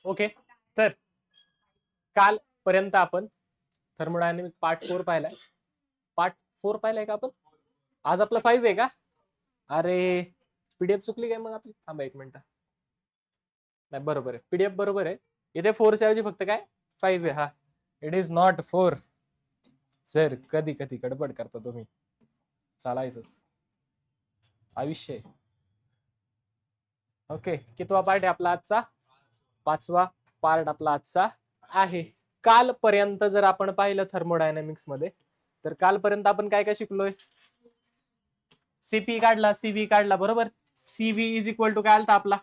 Okay, तर काल पर्यंत आपण थर्मोडायनामिक पार्ट 4 पाहिलाय. पार्ट 4 पाहिलाय का आपण? आज आपला 5 आहे का? अरे पीडीएफ चुकली काय मग आपली? थांबा एक मिनिट. नाही बरोबर आहे, पीडीएफ बरोबर आहे. इथे 4 च्या ऐवजी फक्त काय 5 आहे. हा, इट इज नॉट 4. सर कधी कधी गडबड करता तुम्ही, चालायचंच आयुष्य आहे. ओके, कितवा पार्ट आहे आपला आजचा? 5वा पार्ट आपला आजचा आहे. कालपर्यंत जर आपण पाहिलं थर्मोडायनामिक्स मध्ये, तर कालपर्यंत आपण काय काय शिकलोय? सीपी काढला, सीव्ही काढला, बरोबर. सीव्ही इज इक्वल टू काय आलता आपला?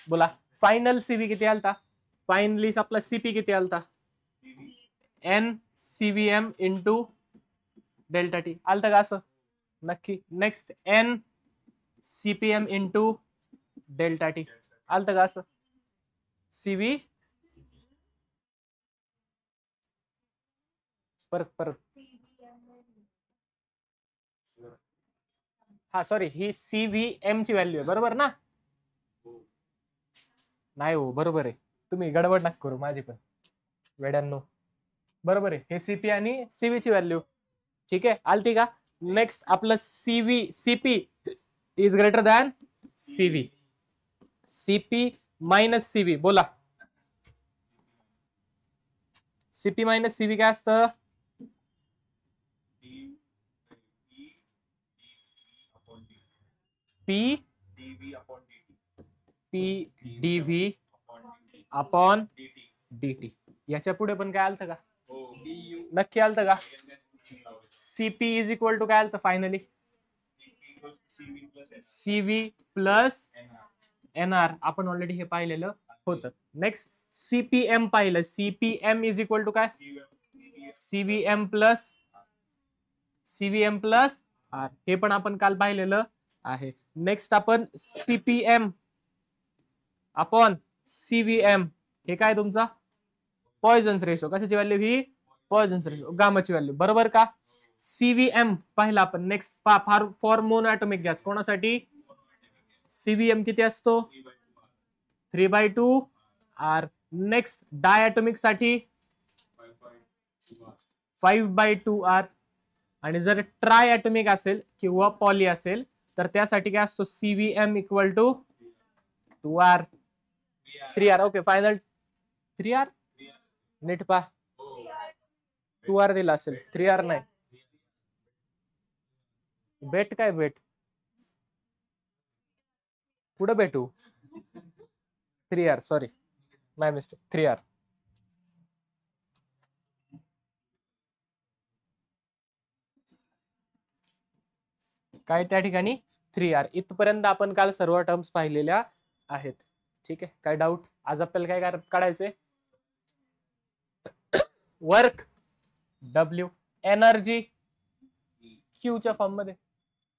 बोला, फायनल सीव्ही किती आलता? फायनली आपला सीपी किती आलता? N CVM into delta T आलता का असं? नक्की. Next N CPM into delta T आलता का असं? सीव्ही परत परत, हा सॉरी, ही सीव्हीएम ची व्हॅल्यू आहे, बरोबर ना? नाही हो, बरोबर आहे. तुम्ही गडबड नका करू माझी पण, वेड्यांनो. बरोबर आहे, हे सीपी आणि सीव्ही ची व्हॅल्यू. ठीक आहे, आलती का? नेक्स्ट आपलं CV CP is greater than CV. CP minus CV, बोला. सीपी मायनस सीव्ही काय असतं? P DV upon DT. याच्या पुढे पण काय आलतं का? नक्की आलतं का? सीपी इज इक्वल टू काय आलतं फायनली? CV plus NR. आपण ऑलरेडी हे पाहिलेलं होतं. नेक्स्ट सीपीएम पाहिलं. सीपीएम इज इक्वल टू काय? CVM plus R. हे पण आपण काल पाहिलेलं आहे. नेक्स्ट आपण सीपीएम अपॉन सीव्हीएम, हे काय तुमचा? पॉइझन्स रेशो. कशाची व्हॅल्यू ही? पॉइझन्स रेशो, गामाची व्हॅल्यू, बरोबर का? सीव्हीएम पाहिला आपण. नेक्स्ट फॉर मोनोएटॉमिक गॅस, कोणासाठी? सीव्हीएम किती असतो? 3/2 आर. नेक्स्ट डायटॉमिक साठी 5/2 आर. आणि जर ट्राय ॲटॉमिक असेल किंवा पॉली असेल तर त्यासाठी काय असतो? CVM equal to 2R 3R. Okay, final 3R. नीट पा, 2R दिला असेल, 3R नाही. बेट काय बेट? पुढे भेटू. 3R, सॉरी, माय मिस्टेक, 3R. काय त्या ठिकाणी 3R. इथपर्यंत आपण काल सर्व टर्म्स पाहिलेल्या आहेत. ठीक आहे, काय डाऊट? आज आपल्याला काय काढायचंय? वर्क डब्ल्यू, एनर्जी क्यूच्या फॉर्म मध्ये.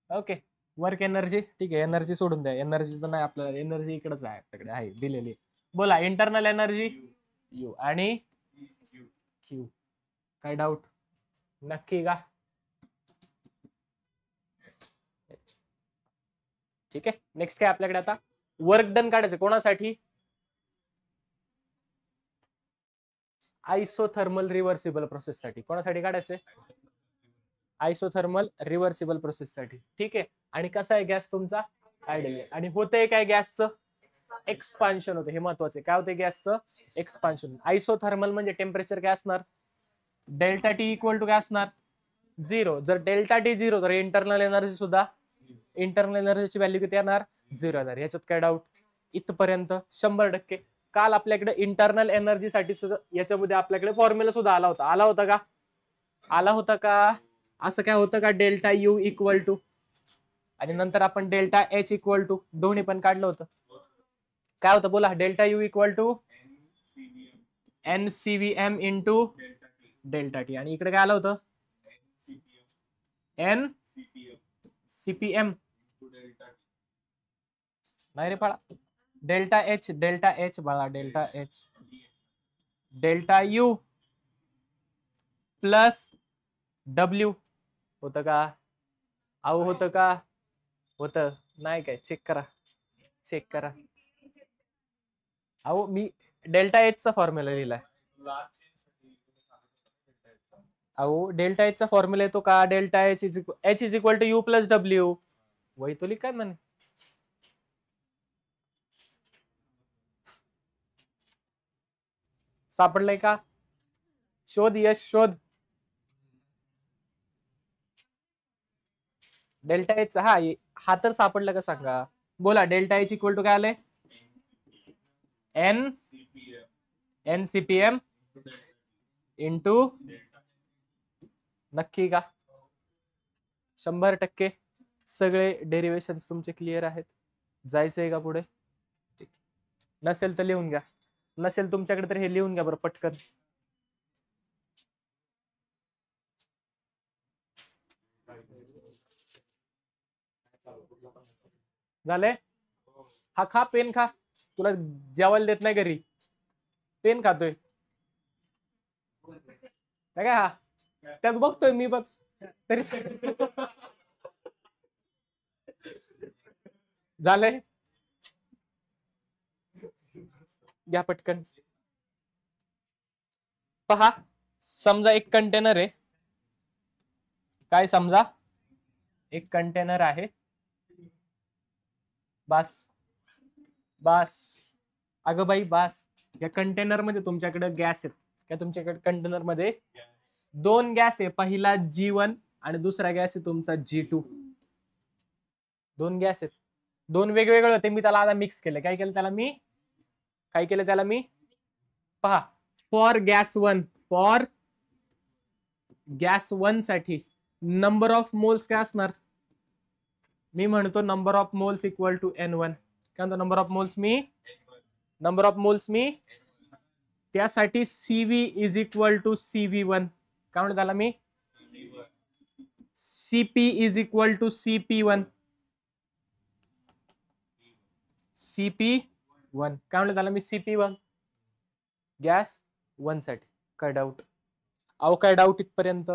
Okay, work energy. ठीक आहे, एनर्जी सोडून द्या, एनर्जीचं नाही आपल्याला, एनर्जी इकडेच आहे आपल्याकडे, आहे दिलेली. बोला, इंटरनल एनर्जी यू आणि क्यू. काय डाऊट? नक्की का? ठीक आहे, नेक्स्ट काय आपल्याकडे आता? वर्क डन काढायचं. कोणासाठी? आयसोथर्मल रिव्हर्सिबल प्रोसेस साठी. कोणासाठी काढायचंय? आयसोथर्मल रिव्हर्सिबल प्रोसेस साठी. ठीक आहे, आणि कसा आहे गॅस तुमचा? आयडियल. आणि होतंय काय गॅसचं? एक्सपान्शन होते. हे महत्वाचे. काय होते गॅसचं? एक्सपान्शन. आयसोथर्मल म्हणजे टेम्परेचर काय असणार? डेल्टा टी इक्वल टू काय असणार? 0. जर डेल्टा टी 0, तर इंटरनल एनर्जी सुद्धा, इंटरनल एनर्जीची व्हॅल्यू किती येणार? 0 येणार. याच्यात काय डाऊट? इथपर्यंत 100%. काल आपल्याकडे इंटरनल एनर्जी साठी सुद्धा याच्यामध्ये आपल्याकडे फॉर्म्युला सुद्धा आला होता. आला होता का? आला होता का? असं काय होतं का? डेल्टा यू इक्वल टू, आणि नंतर आपण डेल्टा एच इक्वल टू, दोन्ही पण काढलं होतं. काय होतं बोला? Delta U equal to N CVM into delta T. आणि इकडे काय आलं होतं? N CPM. नाही रे बाळा, डेल्टा एच बाळा, delta H. Delta U plus W होतं का? अहो होतं का? होतं नाही काय? चेक करा, चेक करा. अहो मी डेल्टा एच चा फॉर्म्युला लिहिलाय. अहो डेल्टा एच चा फॉर्म्युला येतो का, delta H is equal to U plus W. वही तो लिखाय मैंने. सापडलंय का? शोध यश शोध. डेल्टा एच हा तर सापडला का सांगा. बोला डेल्टा एच इक्वल टू काय आलंय? N CPM into. नक्की का? 100% सगळे डेरिवेशन तुमचे क्लिअर आहेत. जायचंय का पुढे? नसेल तर लिहून घ्या. नसेल तुमच्याकडे तर हे लिहून घ्या बरं पटकन. झाले? हा खा पेन खा. तुला जेवायला देत नाही घरी. पेन खातोय काय हा? त्यात बघतोय मी बघ तरी. झालंय? घ्या पटकन. पहा समजा एक कंटेनर आहे. काय समजा एक कंटेनर आहे. बास बास. अगं बाई बास. या कंटेनर मध्ये तुमच्याकडे गॅस आहेत. काय तुमच्याकडे कंटेनर मध्ये 2 गॅस आहे. पहिला G1 आणि दुसरा गॅस आहे तुमचा G2. 2 गॅस आहेत. 2 वेगवेगळे होते. मी त्याला आता मिक्स केले. काय केलं त्याला मी पहा फॉर गॅस 1 साठी नंबर ऑफ मोल्स काय असणार? मी म्हणतो number of moles equal to N1. काय म्हणतो नंबर ऑफ मोल्स मी त्यासाठी CV is equal to CV1. काय म्हणतो त्याला मी CP is equal to CP1. CP1 काय म्हणतो त्याला मी CP1 गॅस 1 साठी. काय डाऊट? अहो काय डाऊट इथपर्यंत?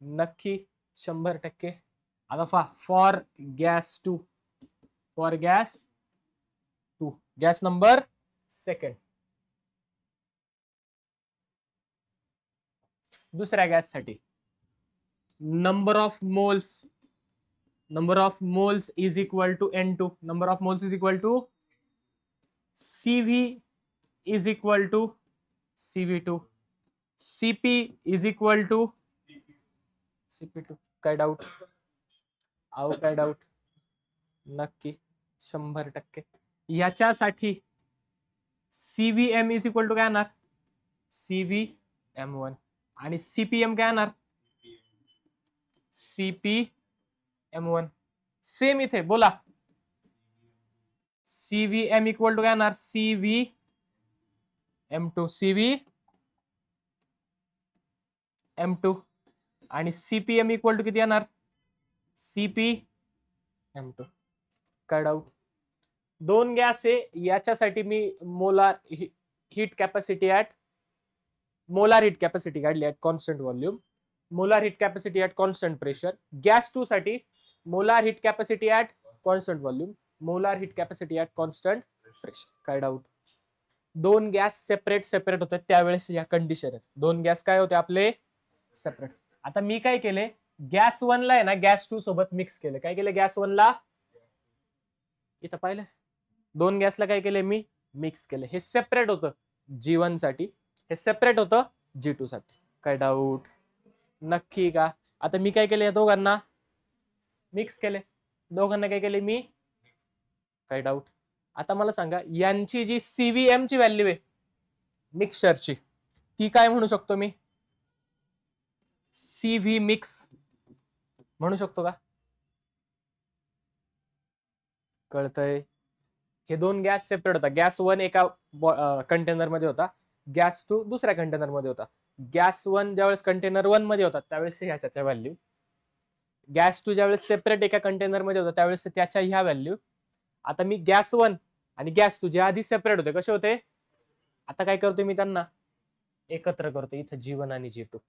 नक्की 100%. आता फॉर गॅस 2 गॅस नंबर 2 दुसऱ्या गॅस साठी number of moles is equal to N2. Number of moles is equal to CV is equal to CV2. CP is equal to CP2. काय डाऊट? अहो काय डाऊट? नक्की 100%. याच्यासाठी CVM इज इक्वल टू काय येणार? CVM1. आणि CPM काय येणार? CPM1. सेम इथे बोला. CVM इक्वल टू काय येणार? CVM2. CVM2 आणि CPM इक्वल टू किती येणार? CPM2. काय डाऊट? 2 गॅस आहे. याच्यासाठी मी मोलार हीट कॅपॅसिटी काढली at constant volume. Molar heat capacity at constant pressure. Gas 2 साठी molar heat capacity at constant volume, molar heat capacity at constant pressure. काय doubt? 2 gas separate होते त्यावेळेस या condition आहेत. 2 gas काय होते आपले? सेपरेट. आता मी काय केले? गॅस 1 ला आहे ना गॅस 2 सोबत मिक्स केले. काय केले? गॅस 1 ला इथं पाहिलं 2 गॅसला काय केले मी? मिक्स केले. हे सेपरेट होतं G1 साठी, हे सेपरेट होतं G2 साठी. काय डाऊट? नक्की का? आता मी काय केले? दोघांना मिक्स केले. दोघांना काय केले मी? काय डाऊट? आता मला सांगा यांची जी CVM ची व्हॅल्यू आहे मिक्सचरची ती काय म्हणू शकतो मी? CV मिक्स म्हणू शकतो का? कळतंय? हे 2 गॅस सेपरेट होता. गॅस 1 एका कंटेनर मध्ये होता, गॅस 2 दुसऱ्या कंटेनर मध्ये होता. गॅस 1 ज्यावेळेस कंटेनर 1 मध्ये होता त्यावेळेस ह्याच्या व्हॅल्यू, गॅस 2 ज्यावेळेस सेपरेट एका कंटेनर मध्ये होता त्यावेळेस त्याच्या ह्या व्हॅल्यू. आता मी गॅस 1 आणि गॅस 2 जे आधी सेपरेट होते कसे होते? आता काय करतोय मी? त्यांना एकत्र करतो इथं G1 आणि G2.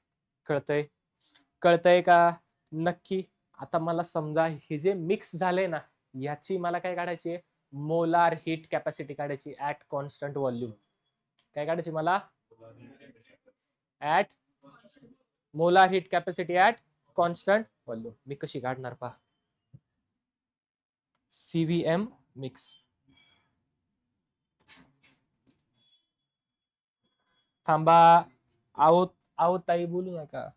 कळतंय का? नक्की. आता मला समजा हे जे मिक्स झालंय ना याची मला काय काढायची आहे? मोलार हीट कॅपॅसिटी काढायची ऍट कॉन्स्टंट व्हॉल्यूम. काय काढायची मला? At molar heat capacity at constant volume. मी कशी काढणार पहा. CVM mix. थांबा. आहो ताई बोलू नका.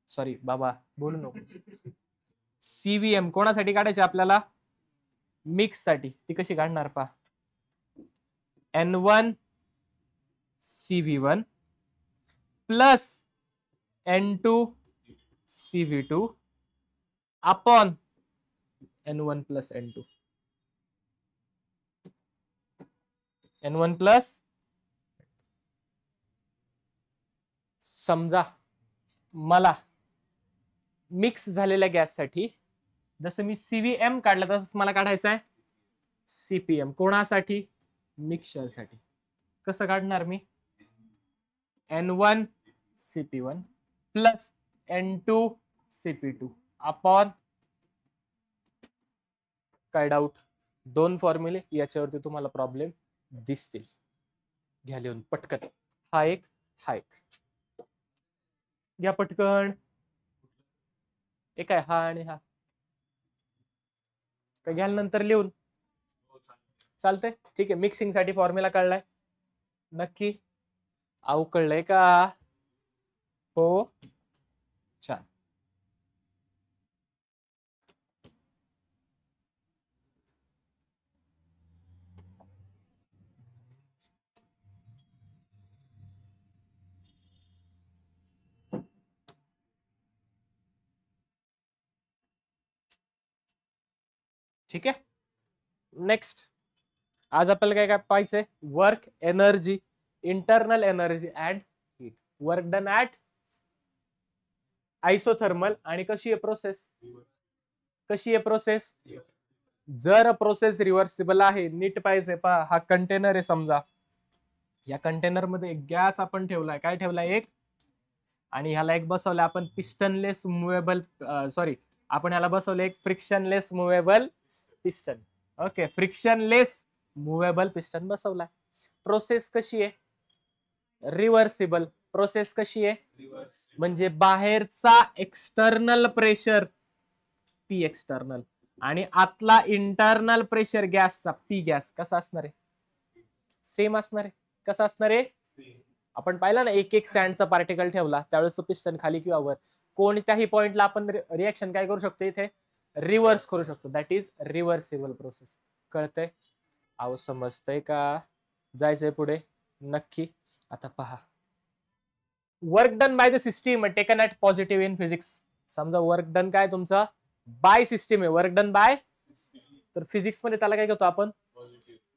सॉरी बाबा बोलू नको. CVM कोणासाठी काढायचे आपल्याला? मिक्स साठी. ती कशी काढणार पहा. N1 CV1 plus N2 CV2 upon N1 plus N2. N1 plus. समजा मला मिक्स झालेल्या गॅससाठी जसं मी CVM काढलं तसंच मला काढायचं आहे CPM. कोणासाठी? मिक्सचरसाठी. कसं काढणार मी? N1 CP1 plus N2 CP2 upon. काय डाऊट? दोन फॉर्म्युले याच्यावरती तुम्हाला प्रॉब्लेम दिसतील. घ्या लिहून पटकन. हा एक, हा एक. घ्या पटकन. एक आहे हा आणि हा. काय घ्याल नंतर लिहून? चालतंय. ठीक आहे. मिक्सिंग साठी फॉर्म्युला कळलाय नक्की? आऊ कळलंय का? हो. छान. ठीक आहे. नेक्स्ट आज आपल्याला काय काय पाहायचंय? Work energy, internal energy and heat. Work done at isothermal. आणि कशी आहे प्रोसेस? कशी आहे प्रोसेस? जर प्रोसेस रिव्हर्सिबल आहे, नीट पाहिजे पहा. हा कंटेनर आहे समजा. या कंटेनर मध्ये एक गॅस आपण ठेवलाय. काय ठेवलाय? एक. आणि ह्याला एक बसवलं आपण पिस्टनलेस मुव्हेबल. सॉरी, आपण ह्याला बसवलं एक frictionless movable piston. Okay, frictionless movable piston बसवलाय. प्रोसेस कशी आहे? रिव्हर्सिबल. प्रोसेस कशी आहे? म्हणजे बाहेरचा एक्सटर्नल प्रेशर पी एक्सटर्नल आणि आतला इंटरनल प्रेशर गॅसचा पी गॅस कसा असणार आहे? सेम असणार आहे. कसा असणार आहे? आपण पाहिलं ना, एक एक सँडचा पार्टिकल ठेवला त्यावेळेस तो पिस्टन खाली किंवा वर. कोणत्याही पॉइंटला आपण रिएक्शन काय करू शकतो? इथे रिव्हर्स करू शकतो. That is reversible process. कळतंय? अहो समजतंय का? जायचंय पुढे नक्की. आता पहा. Work done by the system taken at positive in physics. समजा वर्क डन काय तुमचा बाय सिस्टीम आहे. Work done by. तर फिजिक्स मध्ये त्याला काय घेतो आपण?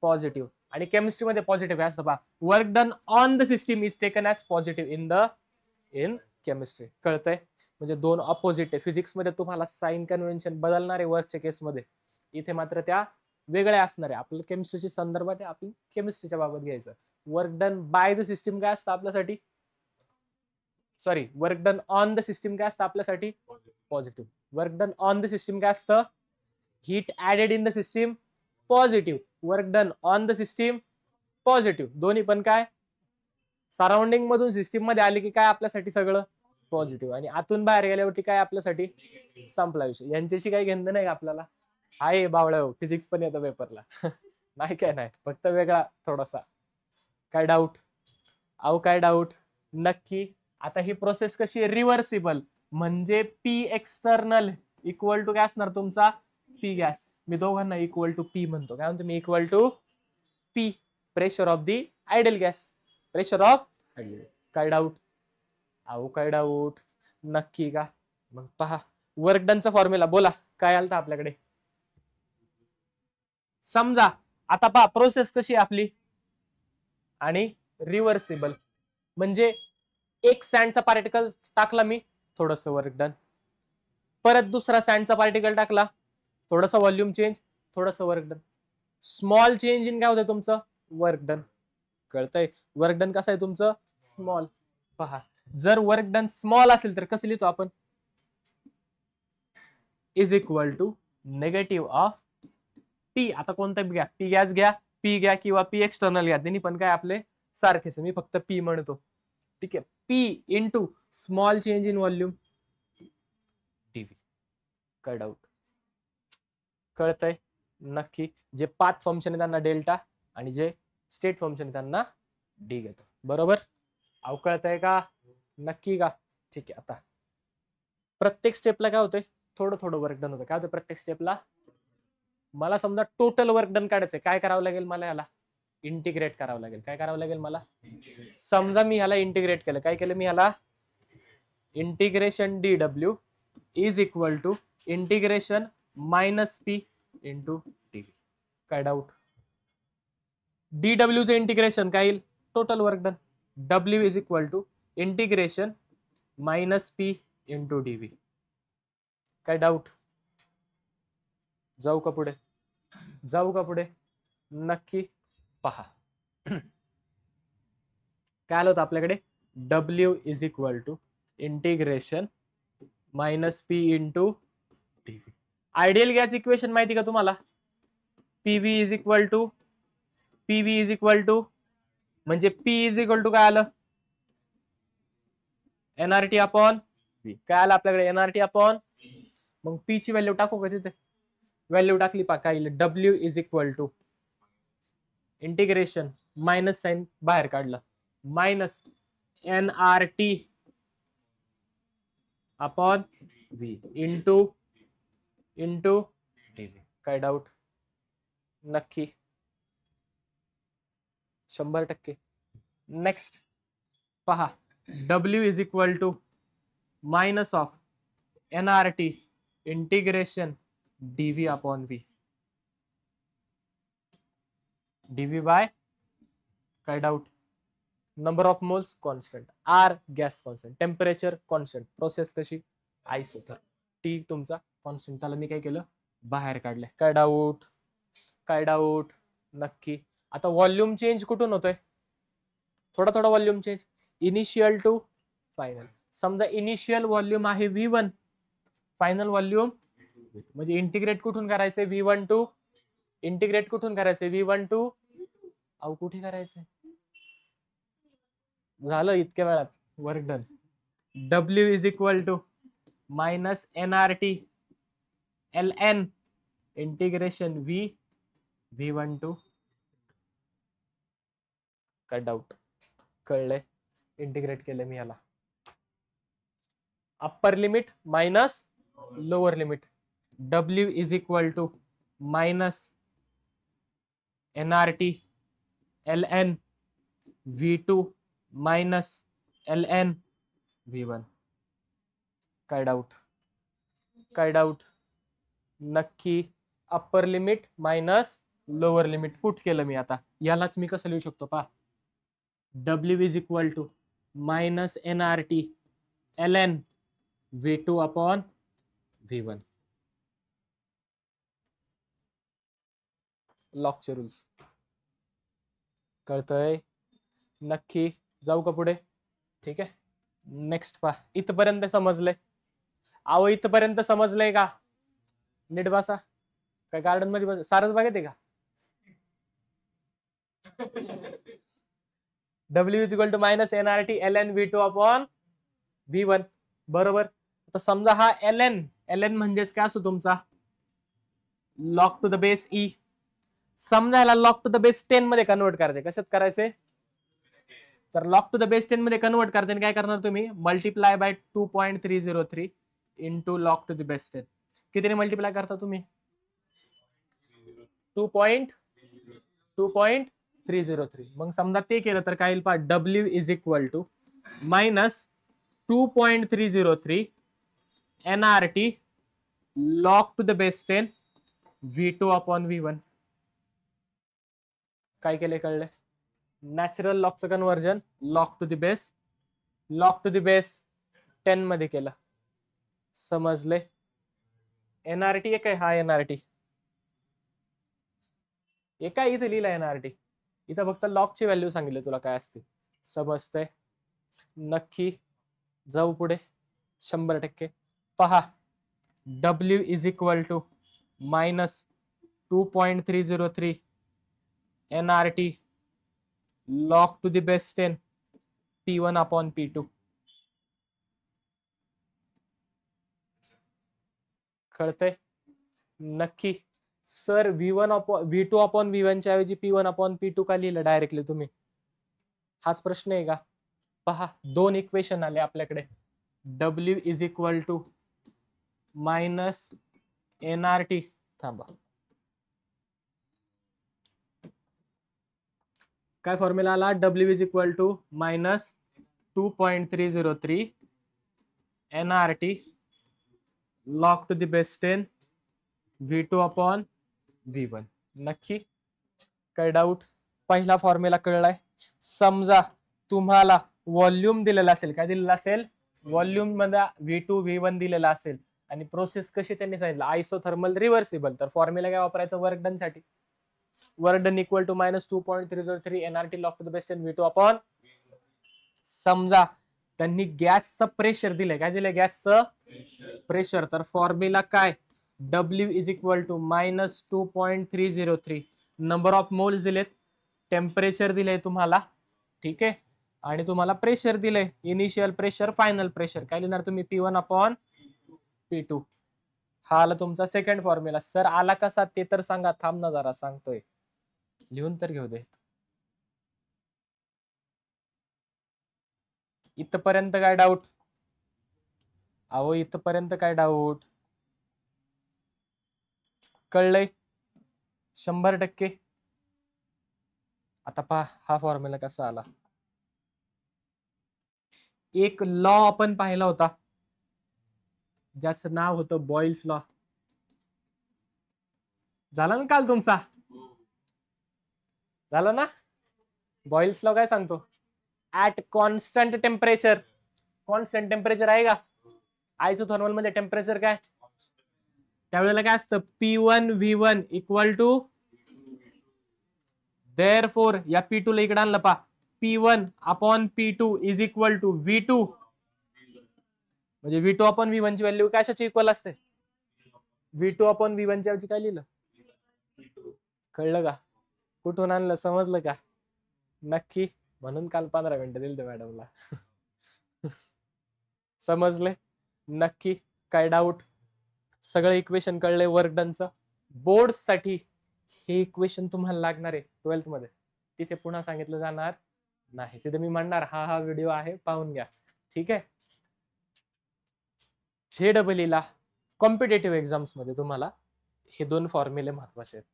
पॉझिटिव्ह. आणि केमिस्ट्री मध्ये पॉझिटिव्ह असतं पहा. Work done on the system is taken as positive in chemistry. कळतंय? म्हणजे दोन ऑपोजिट आहे. फिजिक्स मध्ये तुम्हाला साइन कन्व्हेन्शन बदलणार आहे वर्कच्या केसमध्ये. इथे मात्र त्या वेगळ्या असणार आहे. आपल्याला केमिस्ट्रीच्या संदर्भात आपण केमिस्ट्रीच्या बाबत घ्यायचं. Work done by the system काय असतं आपल्यासाठी? Sorry, work done on the system काय असतं आपल्यासाठी? Positive. Work done on the system काय असतं? Heat added in the system positive. Work done on the system positive. दोन्ही पण काय? सराउंडिंग मधून सिस्टीम मध्ये आले की काय आपल्यासाठी सगळं पॉझिटिव्ह. आणि आतून बाहेर गेल्यावरती काय आपल्यासाठी? संपला विषय. यांच्याशी काही घेणं नाही आपल्याला. आहे बावळ्या, फिजिक्स पण येतं पेपरला. नाही काय नाही, फक्त वेगळा थोडासा. काय डाऊट? अहो काय डाऊट? नक्की. आता ही प्रोसेस कशी आहे? रिव्हर्सिबल. म्हणजे पी एक्सटर्नल इक्वल टू काय असणार तुमचा? P gas. मी दोघांना इक्वल टू पी म्हणतो. काय म्हणतो मी? Equal to P, pressure of the ideal gas. Pressure of ideal. काय डाऊट? अहो काय डाऊट? नक्की का? मग पहा वर्क डनचा फॉर्म्युला बोला. काय आलता आपल्याकडे? समजा आता पहा प्रोसेस कशी आहे आपली आणि रिव्हर्सिबल. म्हणजे एक सँडचा पार्टिकल टाकला मी, थोडस वर्क डन. परत दुसरा सँडचा पार्टिकल टाकला, थोडस व्हॉल्यूम चेंज, थोडस work done. Small change in काय होतं तुमचं? Work done. कळतंय? वर्क डन कसं आहे तुमचं? स्मॉल. पहा जर वर्क डन स्मॉल असेल तर कसं लिहितो आपण? Is equal to negative of P आता कोणता घ्या, पी गॅस घ्या, पी घ्या किंवा पी एक्सटर्नल घ्या, त्यांनी पण काय आपले सारखेच, मी फक्त पी म्हणतो. ठीक आहे, P into small change in volume DV. काय डाऊट? कळतंय नक्की? जे पाथ फंक्शन आहे त्यांना डेल्टा आणि जे स्टेट फंक्शन आहे त्यांना डी घेतो. बरोबर? कळतंय का? नक्की का? ठीक आहे. आता प्रत्येक स्टेपला काय होतंय, थोडं थोडं वर्क डन होतं. काय होतं प्रत्येक स्टेपला? मला समजा टोटल वर्क डन काढायचंय, काय करावं लागेल मला? याला इंटिग्रेट करावं लागेल. काय करावं लागेल मला? समजा मी ह्याला इंटिग्रेट केलं. काय केलं मी ह्याला? Integration dw is equal to integration minus P into DV. काय डाऊट? dw चं इंटिग्रेशन काय येईल? Total work done. w is equal to integration minus P into DV. काय डाऊट? जाऊ का पुढे? जाऊ का पुढे? नक्की पहा. काय आलं होतं आपल्याकडे? w is equal to integration minus P into DV. Ideal gas equation माहिती का तुम्हाला? पीव्ही इज इक्वल टू म्हणजे पी इज इक्वल टू काय आलं? NRT upon V. काय आलं आपल्याकडे? NRT upon. मग पी ची व्हॅल्यू टाकू का तिथे? व्हॅल्यू टाकली पा, काय येईल? W is equal to integration minus sign बाहेर काढलं, minus NRT upon V into DV. काय डाऊट? नक्की 100%. नेक्स्ट पहा, W is equal to minus of NRT integration DV upon V. DV by काय doubt? Number of moles constant, R gas constant, temperature constant, process कशी? Isothermal. T तुमचा constant, त्याला मी काय केलं? बाहेर काढले. काय डाऊट? काय डाऊट? नक्की. आता व्हॉल्यूम चेंज कुठून होतोय? थोडा थोडा volume change, initial to final. समजा इनिशियल व्हॉल्यूम आहे V1, फायनल व्हॉल्यूम म्हणजे इंटिग्रेट कुठून करायचंय? V1 टू इंटिग्रेट कुठून करायचंय? V1 टू कुठे करायचंय? झालं इतक्या वेळात work done. W is equal to minus NRT LN integration V1 to. काय डाऊट? कळलंय? इंटिग्रेट केलं मी याला. Upper limit minus lower limit. W is equal to minus NRT LN V2 minus LN V1. काय डाऊट? काय doubt? नक्की. Upper limit minus lower limit put केलं मी. आता यालाच मी कसं लिहू शकतो पहा, W is equal to minus NRT LN V2 upon V1. लॉकचे रूल्स कळतंय? नक्की. जाऊ का पुढे? ठीक आहे. नेक्स्ट पहा, इथपर्यंत समजलंय? इथपर्यंत समजलंय का? नीट बसा. काय गार्डन मध्ये बस, सारस बागेत आहे का? W is equal to minus NRT LN V2 upon V1. बरोबर. तर समजा हा LN म्हणजेच काय असतो तुमचा? Log to the base E. समजा याला लॉग टू द बेस 10 मध्ये कन्वर्ट करायचे. कशात करायचे? तर लॉग टू द बेस 10 मध्ये कन्वर्ट करताना काय करणार तुम्ही? Multiply by 2.303 into log to the base 10. कितीने मल्टिप्लाय करता तुम्ही? 2.303. मग समजा ते केलं तर काय येईल पहा, W is equal to minus 2.303 NRT log to the base 10 V2 upon V1. काय केले? कळले? नॅचरल लॉगचं conversion log to the base 10 मध्ये केलं. समजले? एनआरटी एक आहे, हा एनआरटी एक आहे. इथे लिहिला एनआरटी, इथं फक्त लॉगची व्हॅल्यू सांगितली तुला काय असते. समजतंय? नक्की. जाऊ पुढे. 100%. पहा, W is equal to minus 2.303 nRT log to the base 10 P1 upon P2. कळतंय नक्की? सर V2 अपॉन V1 च्या ऐवजी P1 अपॉन P2 का लिहिलं डायरेक्टली तुम्ही? हाच प्रश्न आहे का? पहा, दोन इक्वेशन आले आपल्याकडे. W is equal to minus NRT. थांबा, काय फॉर्म्युला आला? W is equal to minus 2.303 NRT log to the base 10 V2 upon V1. नक्की? काय डाऊट? पहिला फॉर्म्युला कळलाय? समजा तुम्हाला व्हॉल्यूम दिलेला असेल, काय दिलेला असेल? व्हॉल्यूम मध्ये V2 V1 दिलेला असेल आणि प्रोसेस कशी त्यांनी सांगितलं, आयसोथर्मल रिव्हर्सिबल. तर फॉर्म्युला काय वापरायचं? वर्क डन साठी work done equal to minus 2.303 NRT log to the base 10 V2 upon. समजा त्यांनी गॅसचं प्रेशर दिलंय, काय दिलंय? गॅसचं प्रेशर. तर फॉर्म्युला काय? W is equal to minus 2.303. Number of moles दिलेत, टेम्परेचर दिले तुम्हाला, ठीक आहे, आणि तुम्हाला प्रेशर दिले, इनिशियल प्रेशर, फायनल प्रेशर. काय लिहिणार तुम्ही? P1 upon P2. हा आला तुमचा सेकंड फॉर्म्युला. सर आला कसा ते तर सांगा. थांब ना जरा, सांगतोय, लिहून तर घेऊ दे. इथपर्यंत काय डाऊट? अहो इथपर्यंत काय डाऊट? कळलंय 100%? आता पहा हा फॉर्म्युला कसा आला. एक लॉ आपण पाहिला होता ज्याचं नाव होतं बॉइल्स लॉ. झाला ना काल तुमचा? झाला ना? बॉइल्स लॉ काय सांगतो? At constant temperature. Constant temperature आहे का? आयसोथर्मल मध्ये टेम्परेचर काय? त्यावेळेला काय असतं? P1 V1 equal to, therefore या P2 ला इकडे आणलं पहा, P1 upon P2 is equal to V2. म्हणजे V2 अपॉन V1 ची व्हॅल्यू कशाची इक्वल असते? V2 अपॉन V1 च्या ऐवजी काय लिहिलं? कळलं का? कुठून आणलं? समजलं का? नक्की? म्हणून काल 15 मिनिटं दिली मॅडमला. समजले? नक्की? काय डाऊट? सगळं इक्वेशन कळले वर्क डनचं? बोर्ड साठी हे इक्वेशन तुम्हाला लागणार आहे 12th मध्ये, तिथे पुन्हा सांगितलं जाणार नाही. तिथे मी म्हणणार हा व्हिडिओ आहे, पाहून घ्या, ठीक आहे? JEE ला कॉम्पिटेटिव्ह एक्झाम्स मध्ये तुम्हाला हे दोन फॉर्म्युले महत्वाचे आहेत,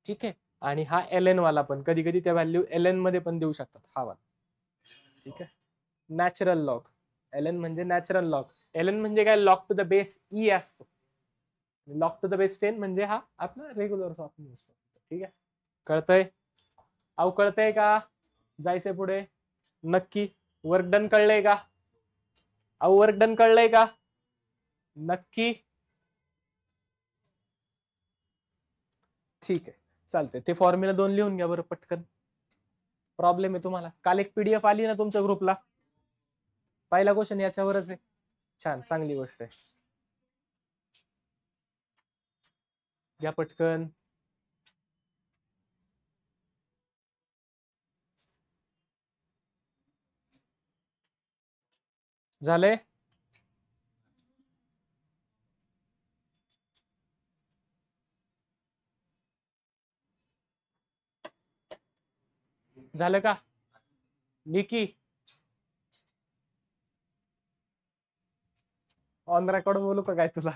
ठीक आहे? आणि हा LN वाला पण कधी कधी त्या व्हॅल्यू LN मध्ये पण देऊ शकतात, हा वाला, ठीक आहे? Natural log. LN म्हणजे नॅचरल लॉग. LN म्हणजे काय? Log to the base E असतो. लॉग टू द बेस 10 म्हणजे हा आपला रेग्युलर फॉर्म असतो, ठीक आहे? कळतंय? अहो कळतंय का? जायचंय पुढे? नक्की? वर्क डन कळलंय का? अहो वर्क डन कळलंय का? नक्की? ठीक आहे, चालतंय. ते फॉर्म्युला 2 लिहून घ्या बरं पटकन. प्रॉब्लेम आहे तुम्हाला? काल एक PDF आली ना तुमच्या ग्रुपला, पहिला क्वेश्चन याच्यावरच आहे. छान, चांगली गोष्ट आहे. घ्या पटकन. झाले? झालं का? निकी ऑन रेकॉर्ड बोलू का काय तुला?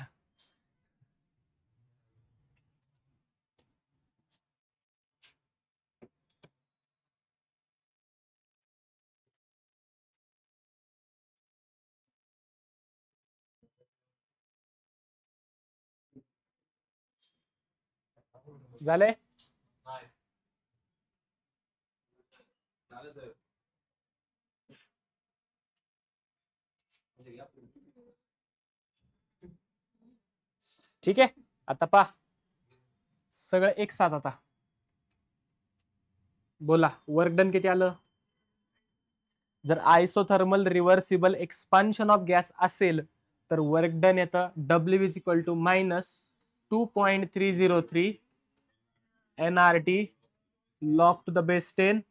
झाले? ठीक आहे, आता पहा सगळं एक साथ. आता बोला वर्क डन किती आलं? जर isothermal reversible expansion of gas असेल तर वर्क डन येतं W is equal to minus 2.303 nRT log to the base 10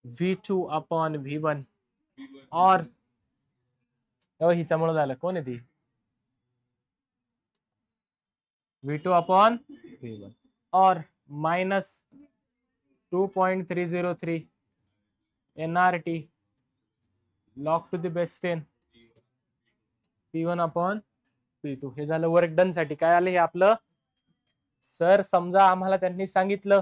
V2 upon V1 और हिच्यामुळे झालं कोण आहे ती V2 upon V1 और minus 2.303 nRT log to the base 10 P1 upon P2 हे झालं वर्क डन साठी. काय आलं हे आपलं सर समजा आम्हाला त्यांनी सांगितलं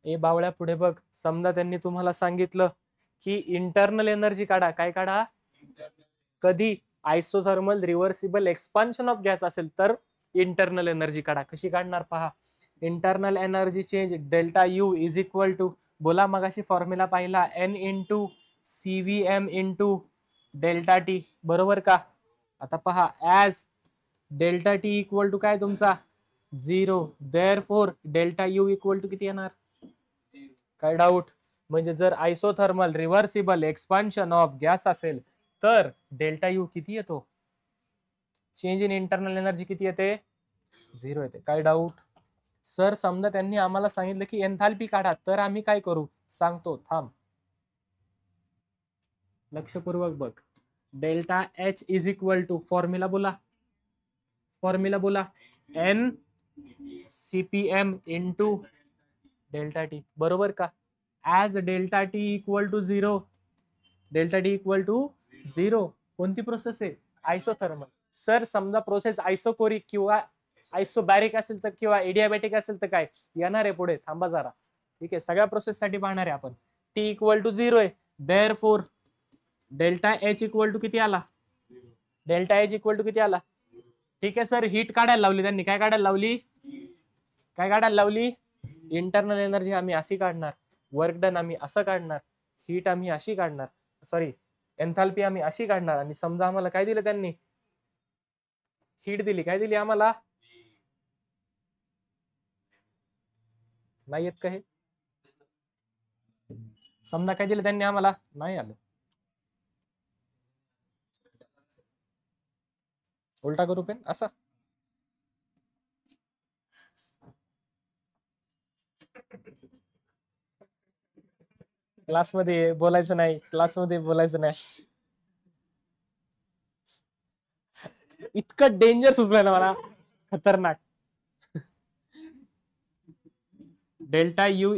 ए बावळ्या पुढे बघ, समजा त्यांनी तुम्हाला सांगितलं की इंटरनल एनर्जी काढा. काय काढा? कधी isothermal reversible expansion of gas असेल तर इंटरनल एनर्जी काढा. कशी काढणार पहा. Internal energy change delta U is equal to, बोला मगाशी फॉर्म्युला पाहिला, N into CVM into delta T, बरोबर का. आता पहा as delta T equal to काय तुमचा 0, therefore delta U equal to किती येणार? काय डाऊट? म्हणजे जर isothermal reversible expansion of gas असेल तर डेल्टा यू किती येतो? चेंज इन इंटरनल एनर्जी किती येते? 0 येते. काय डाऊट? सर समजा त्यांनी आम्हाला सांगितलं की एन्थाल्पी काढा, तर आम्ही काय करू? सांगतो थांब, लक्षपूर्वक बघ. Delta H is equal to formula बोला N CPM into delta T, बरोबर का. As delta T equal to 0, delta T equal to 0 कोणती प्रोसेस आहे? आयसोथर्मल. सर समजा प्रोसेस आयसोकोरिक किंवा आयसोबॅरिक असेल तर किंवा एडियाबॅटिक असेल तर काय येणार आहे पुढे? थांबा जरा. ठीक आहे, सगळ्या प्रोसेस साठी पाहणार आहे आपण. टी इक्वल टू 0 आहे, therefore delta H equal to किती आला? डेल्टा एच इक्वल टू किती आला? ठीक आहे सर, हीट काढायला लावली त्यांनी. काय काढायला लावली? इंटरनल एनर्जी आम्ही अशी काढणार, वर्क डन आम्ही असं काढणार, हीट आम्ही अशी काढणार, सॉरी एन्थाल्पी आम्ही अशी काढणार. आणि समजा आम्हाला काय दिलं त्यांनी? हीट दिली. काय दिली आम्हाला? नाही येत का हे? समजा काय दिलं त्यांनी आम्हाला? नाही आलं. उलटा करू पेन असा. क्लासमध्ये बोलायचं नाही. इतकं डेंजर सुचलं ना मला, खतरनाक. डेल्टा यू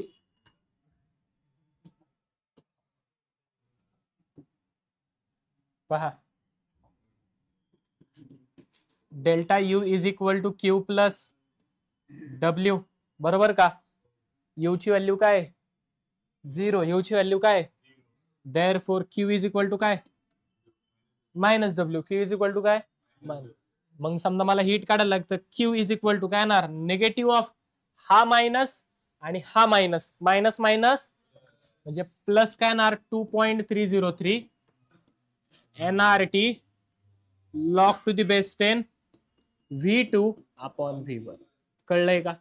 पहा, delta U is equal to Q plus W, बरोबर का. यू ची व्हॅल्यू काय? 0. यू ची व्हॅल्यू काय? Therefore Q is equal to काय? Minus W. Q is equal to काय? मग समजा मला हीट काढायला लागतं, क्यू इज इक्वल टू काय येणार? निगेटिव्ह ऑफ हा मायनस आणि हा मायनस, मायनस मायनस म्हणजे प्लस काय येणार? 2.303 nRT log to the base 10 V2 upon V1. कळलंय का?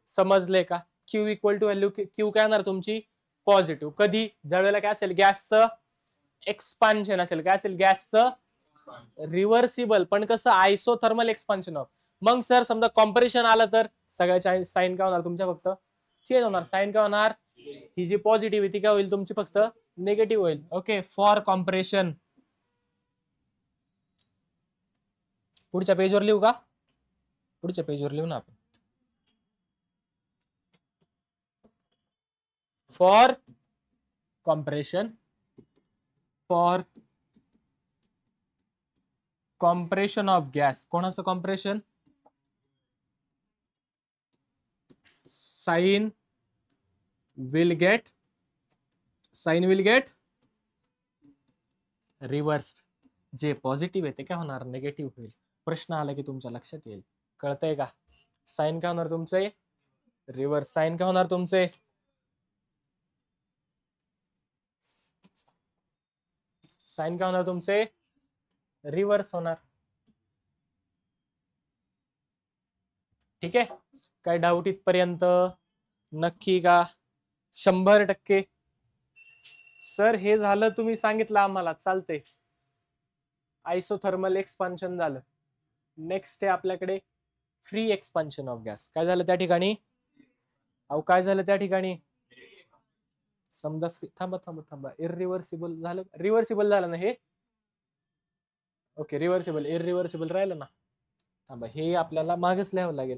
समजलंय का? Q equal to value, Q काय येणार तुमची? पॉझिटिव्ह. कधी? ज्या वेळेला काय असेल? गॅसचं एक्सपान्शन असेल. काय असेल? गॅसचं रिव्हर्सिबल, पण कसं? Isothermal expansion of. मग सर समजा कॉम्प्रेशन आलं तर सगळ्याच्या साईन काय होणार तुमच्या? फक्त चेंज होणार. साईन काय होणार? ही जी पॉझिटिव्हिटी काय होईल तुमची? फक्त निगेटिव्ह होईल. Okay, for compression. पुढच्या पेजवर लिहू का? पुढच्या पेजवर लिहू ना आपण. For compression, for compression of gas. कोणाचं compression? Sign will get reversed. जे पॉझिटिव्ह आहे ते काय होणार? निगेटिव्ह होईल. प्रश्न आला की तुमच्या लक्षात येईल. कळतंय का? साइन काय होणार तुमचे? रिव्हर्स. साइन काय होणार तुमचे? साइन काय होणार तुमचे? रिव्हर्स होणार. ठीक आहे, काय डाऊट इथपर्यंत? नक्की का? 100%. सर हे झालं, तुम्ही सांगितलं आम्हाला, चालतंय. आयसोथर्मल एक्सपान्शन झालं. नेक्स्ट आहे आपल्याकडे फ्री एक्सपान्शन ऑफ गॅस. काय झालं त्या ठिकाणी? अहो काय झालं त्या ठिकाणी? समजा थांबा थांबा थांबा, इरिव्हर्सिबल झालं, रिव्हर्सिबल झालं ना हे? ओके, रिव्हर्सिबल, इरिव्हर्सिबल राहिलं ना. थांबा, हे आपल्याला मागच लिहावं लागेल,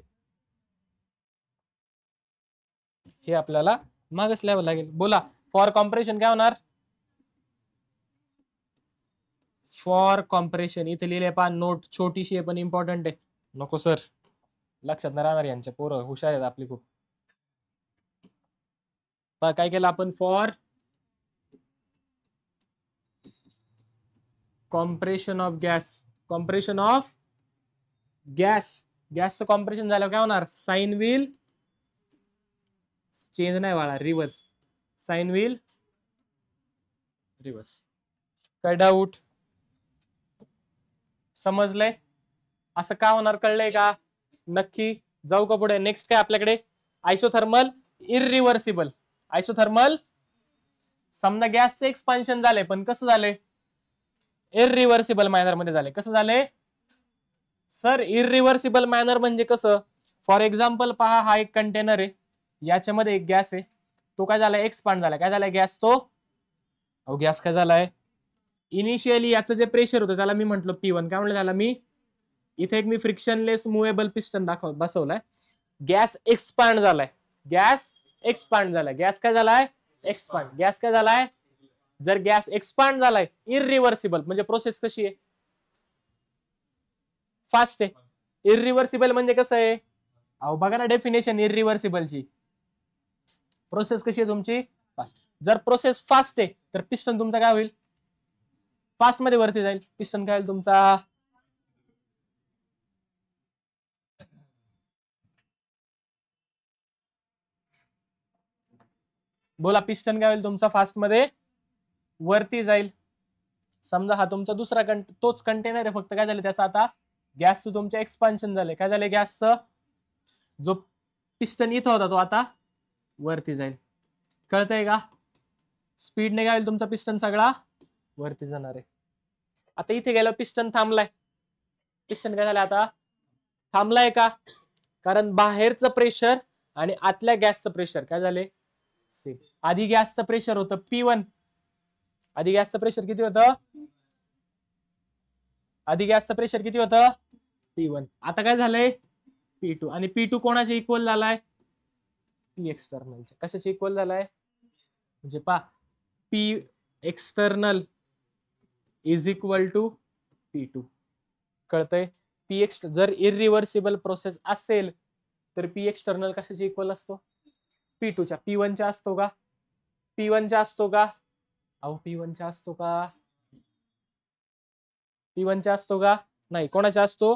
हे आपल्याला मागच लिहावं लागेल. बोला, फॉर कॉम्प्रेशन काय होणार? फॉर कॉम्प्रेशन इथे लिहिले पहा, नोट छोटीशी आहे पण इम्पॉर्टंट आहे. नको सर, लक्षात नाही राहणार यांच्या, पोरं हुशार आहेत आपली खूप. काय केलं आपण? For compression of gas, compression of gas, गॅसचं कॉम्प्रेशन झालं काय होणार? साइन विल चेंज नाही वाळा, रिव्हर्स, साइन विल रिव्हर्स. काय डाऊट? समजलंय? असं का होणार, कळलंय का? नक्की. जाऊ का पुढे? नेक्स्ट काय आपल्याकडे? Isothermal irreversible. आयसोथर्मल, समजा गॅसचं एक्सपान्शन झालंय, पण कसं झालंय? इरिव्हर्सिबल मॅनर मध्ये झाले. कसं झालंय सर? इरिव्हर्सिबल मॅनर म्हणजे कसं? फॉर एक्झाम्पल पहा, हा एक कंटेनर आहे, याच्यामध्ये एक गॅस आहे, तो काय झालाय? एक्सपांड झाला. काय झालाय गॅस तो? अहो गॅस काय झालाय? इनिशियली याचं जे प्रेशर होतं त्याला मी म्हंटल P1. काय म्हणलं त्याला मी? इथे एक मी फ्रिक्शनलेस मुव्हेबल पिस्टन बसवलाय. गॅस एक्सपांड झालाय, गॅस एक्सपांड झालाय. गॅस काय झालाय? एक्सपांड. गॅस काय झालाय? जर गॅस एक्सपांड झालाय, इरिव्हर्सिबल म्हणजे प्रोसेस कशी आहे? फास्ट आहे. इरिव्हर्सिबल म्हणजे कसं आहे? अहो बघा ना डेफिनेशन इरिव्हर्सिबलची. प्रोसेस कशी आहे तुमची? फास्ट. जर प्रोसेस फास्ट आहे तर पिस्टन तुमचा काय होईल? फास्ट मध्ये वरती जाईल. पिस्टन काय होईल तुमचा? बोला, पिस्टन काय होईल तुमचा? फास्ट मध्ये वरती जाईल. समजा हा तुमचा दुसरा तोच कंटेनर आहे, फक्त काय झालं त्याचं आता गॅसचं तुमच्या एक्सपान्शन झालंय. काय झालंय? गॅसचं जो पिस्टन इथं होता तो आता वरती जाईल. कळतंय का? स्पीडने काय होईल तुमचा? पिस्टन सगळा वरती जाणार आहे. आता इथे गेलं पिस्टन थांबलाय. पिस्टन काय झालं आता? थांबलाय का? कारण बाहेरचं प्रेशर आणि आतल्या गॅसचं प्रेशर काय झाले? सेम. आधी गॅसचं प्रेशर होतं P1. आधी गॅसचं प्रेशर किती होतं? आधी गॅसचं प्रेशर किती होतं? P1. आता काय झालंय? P2. आणि P2 कोणाच्या इक्वल झालाय? P एक्सटर्नलच्या. कशाचे इक्वल झालाय? म्हणजे पा P external is equal to P2. कळतंय? जर इरिव्हर्सिबल प्रोसेस असेल तर P एक्सटर्नल कशाची इक्वल असतो? P2 च्या. P1 च्या असतो का? P1 च्या असतो का? अहो P1 च्या असतो का? P1 च्या असतो का? नाही. कोणाच्या असतो?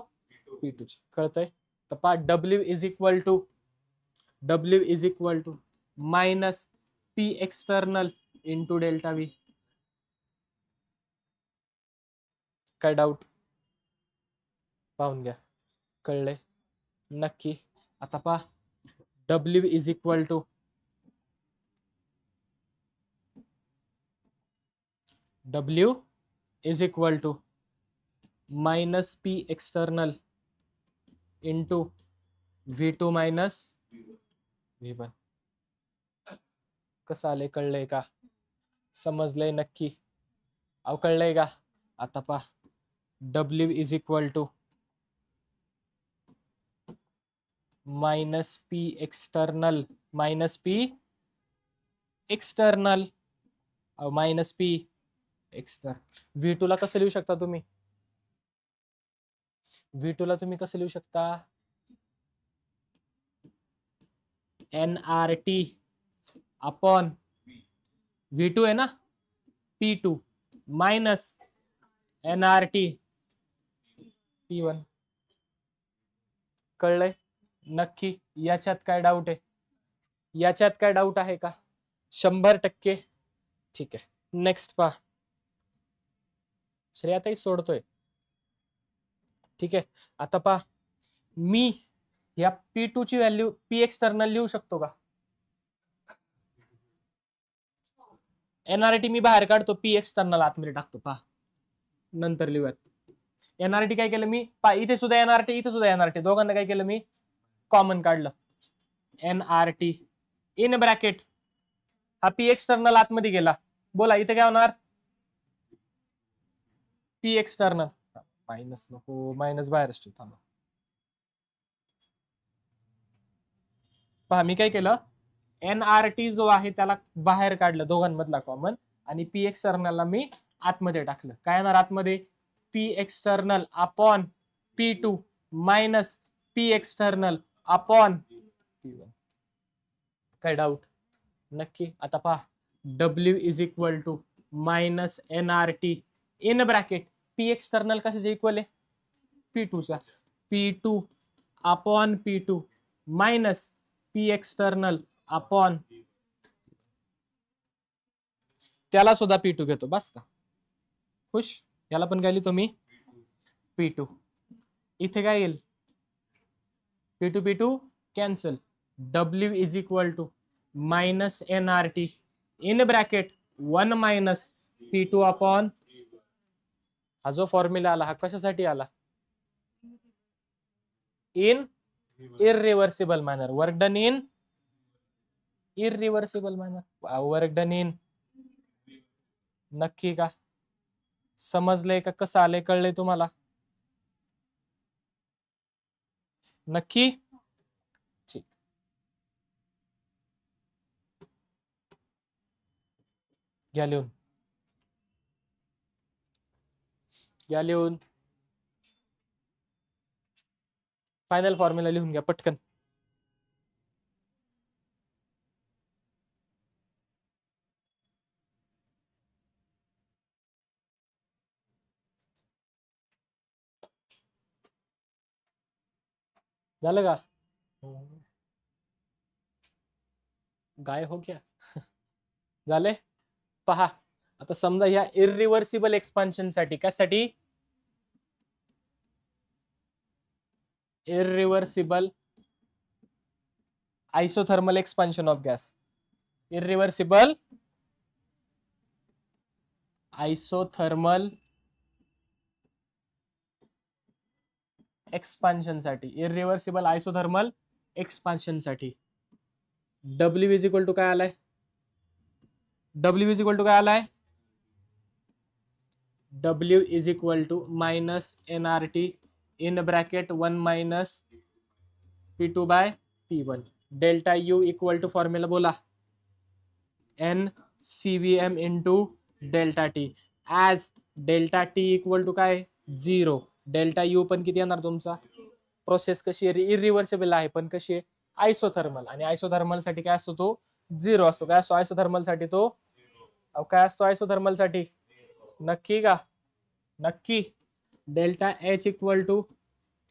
P2 च्या. कळतंय? तर पा W is equal to minus P external into delta V. काय डाऊट? पाहून घ्या, कळलंय नक्की. आता पहा, W is equal to minus P external into V2 minus V1. कसं आलंय? कळलंय का? समजलंय नक्की? अहो कळलंय का? आता पहा, W is equal to minus P external minus P external. V2 ला कसं लिहू शकता तुम्ही? V2 ला तुम्ही कसं लिहू शकता? nRT अपॉन V2 आहे ना, P2 मायनस nRT P1. कळलंय नक्की? याच्यात काय डाऊट आहे? याच्यात काय डाऊट आहे का? 100%. ठीक आहे. नेक्स्ट पहा, श्रेयाताई सोडतोय. ठीक आहे. आता पहा, मी या P2 ची व्हॅल्यू P एक्सटर्नल लिहू शकतो का? nRT मी बाहेर काढतो, P एक्सटर्नल आतमध्ये टाकतो. पहा, नंतर लिहूयात. एनआरटी काय केलं मी, इथे सुद्धा एनआरटी, इथे सुद्धा एनआरटी, दोघांना काय केलं मी, कॉमन काढलं. एनआरटी इन ब्रॅकेट, हा पी एक्सटर्नल आतमध्ये गेला. बोला इथे काय होणार, पी एक्सटर्नल, मायनस नको, मायनस बाहेरच ठेव, थांबा. पहा मी काय केलं, एनआरटी जो आहे त्याला बाहेर काढलं दोघांमधला कॉमन, आणि पी एक्सटर्नलला मी आतमध्ये टाकलं. काय येणार आतमध्ये, P external upon P two minus P external upon P1. काय डाऊट, नक्की. आता पहा, W is equal to minus NRT in bracket, P external कशाचे इक्वल आहे, P2 चा, P2 upon P2 minus P external upon, त्याला सुद्धा P2 घेतो, बस का, खुश. याला पण काय लिहितो मी, P2. इथे काय येईल, P2 P2 cancel, W is equal to minus NRT in bracket 1 minus P2 upon, हा जो फॉर्म्युला आला हा कशासाठी आला, in irreversible manner, work done in irreversible manner, work done in, नक्की का, समजलंय का, कसं आलंय, कळलंय तुम्हाला, नक्की. ठीक, घ्या लिहून, घ्या लिहून, फायनल फॉर्म्युला लिहून घ्या पटकन. झालं का, गाय हो गया. झाले. पहा आता समजा या इरिव्हर्सिबल एक्सपान्शन साठी, कशासाठी, irreversible isothermal expansion of gas, irreversible isothermal expansion साठी, इरिव्हर्सिबल आइसोथर्मल एक्सपान्शन साठी W इज इक्वल टू काय आलाय, W इज इक्वल टू काय आलाय, W is equal to minus NRT in bracket 1 minus P2 by P1, delta U equal to formula बोला, N CVM into delta T, as delta T equal to काय 0, delta U पण किती येणार तुमचा, process कशी आहे, इरिव्हर्सिबल आहे पण कशी आहे, आइसोथर्मल, आणि आइसोथर्मल साठी काय असतो तो 0 असतो. काय असतो आइसोथर्मल साठी तो, काय असतो आइसोथर्मल साठी, नक्की का, नक्की. Delta H equal to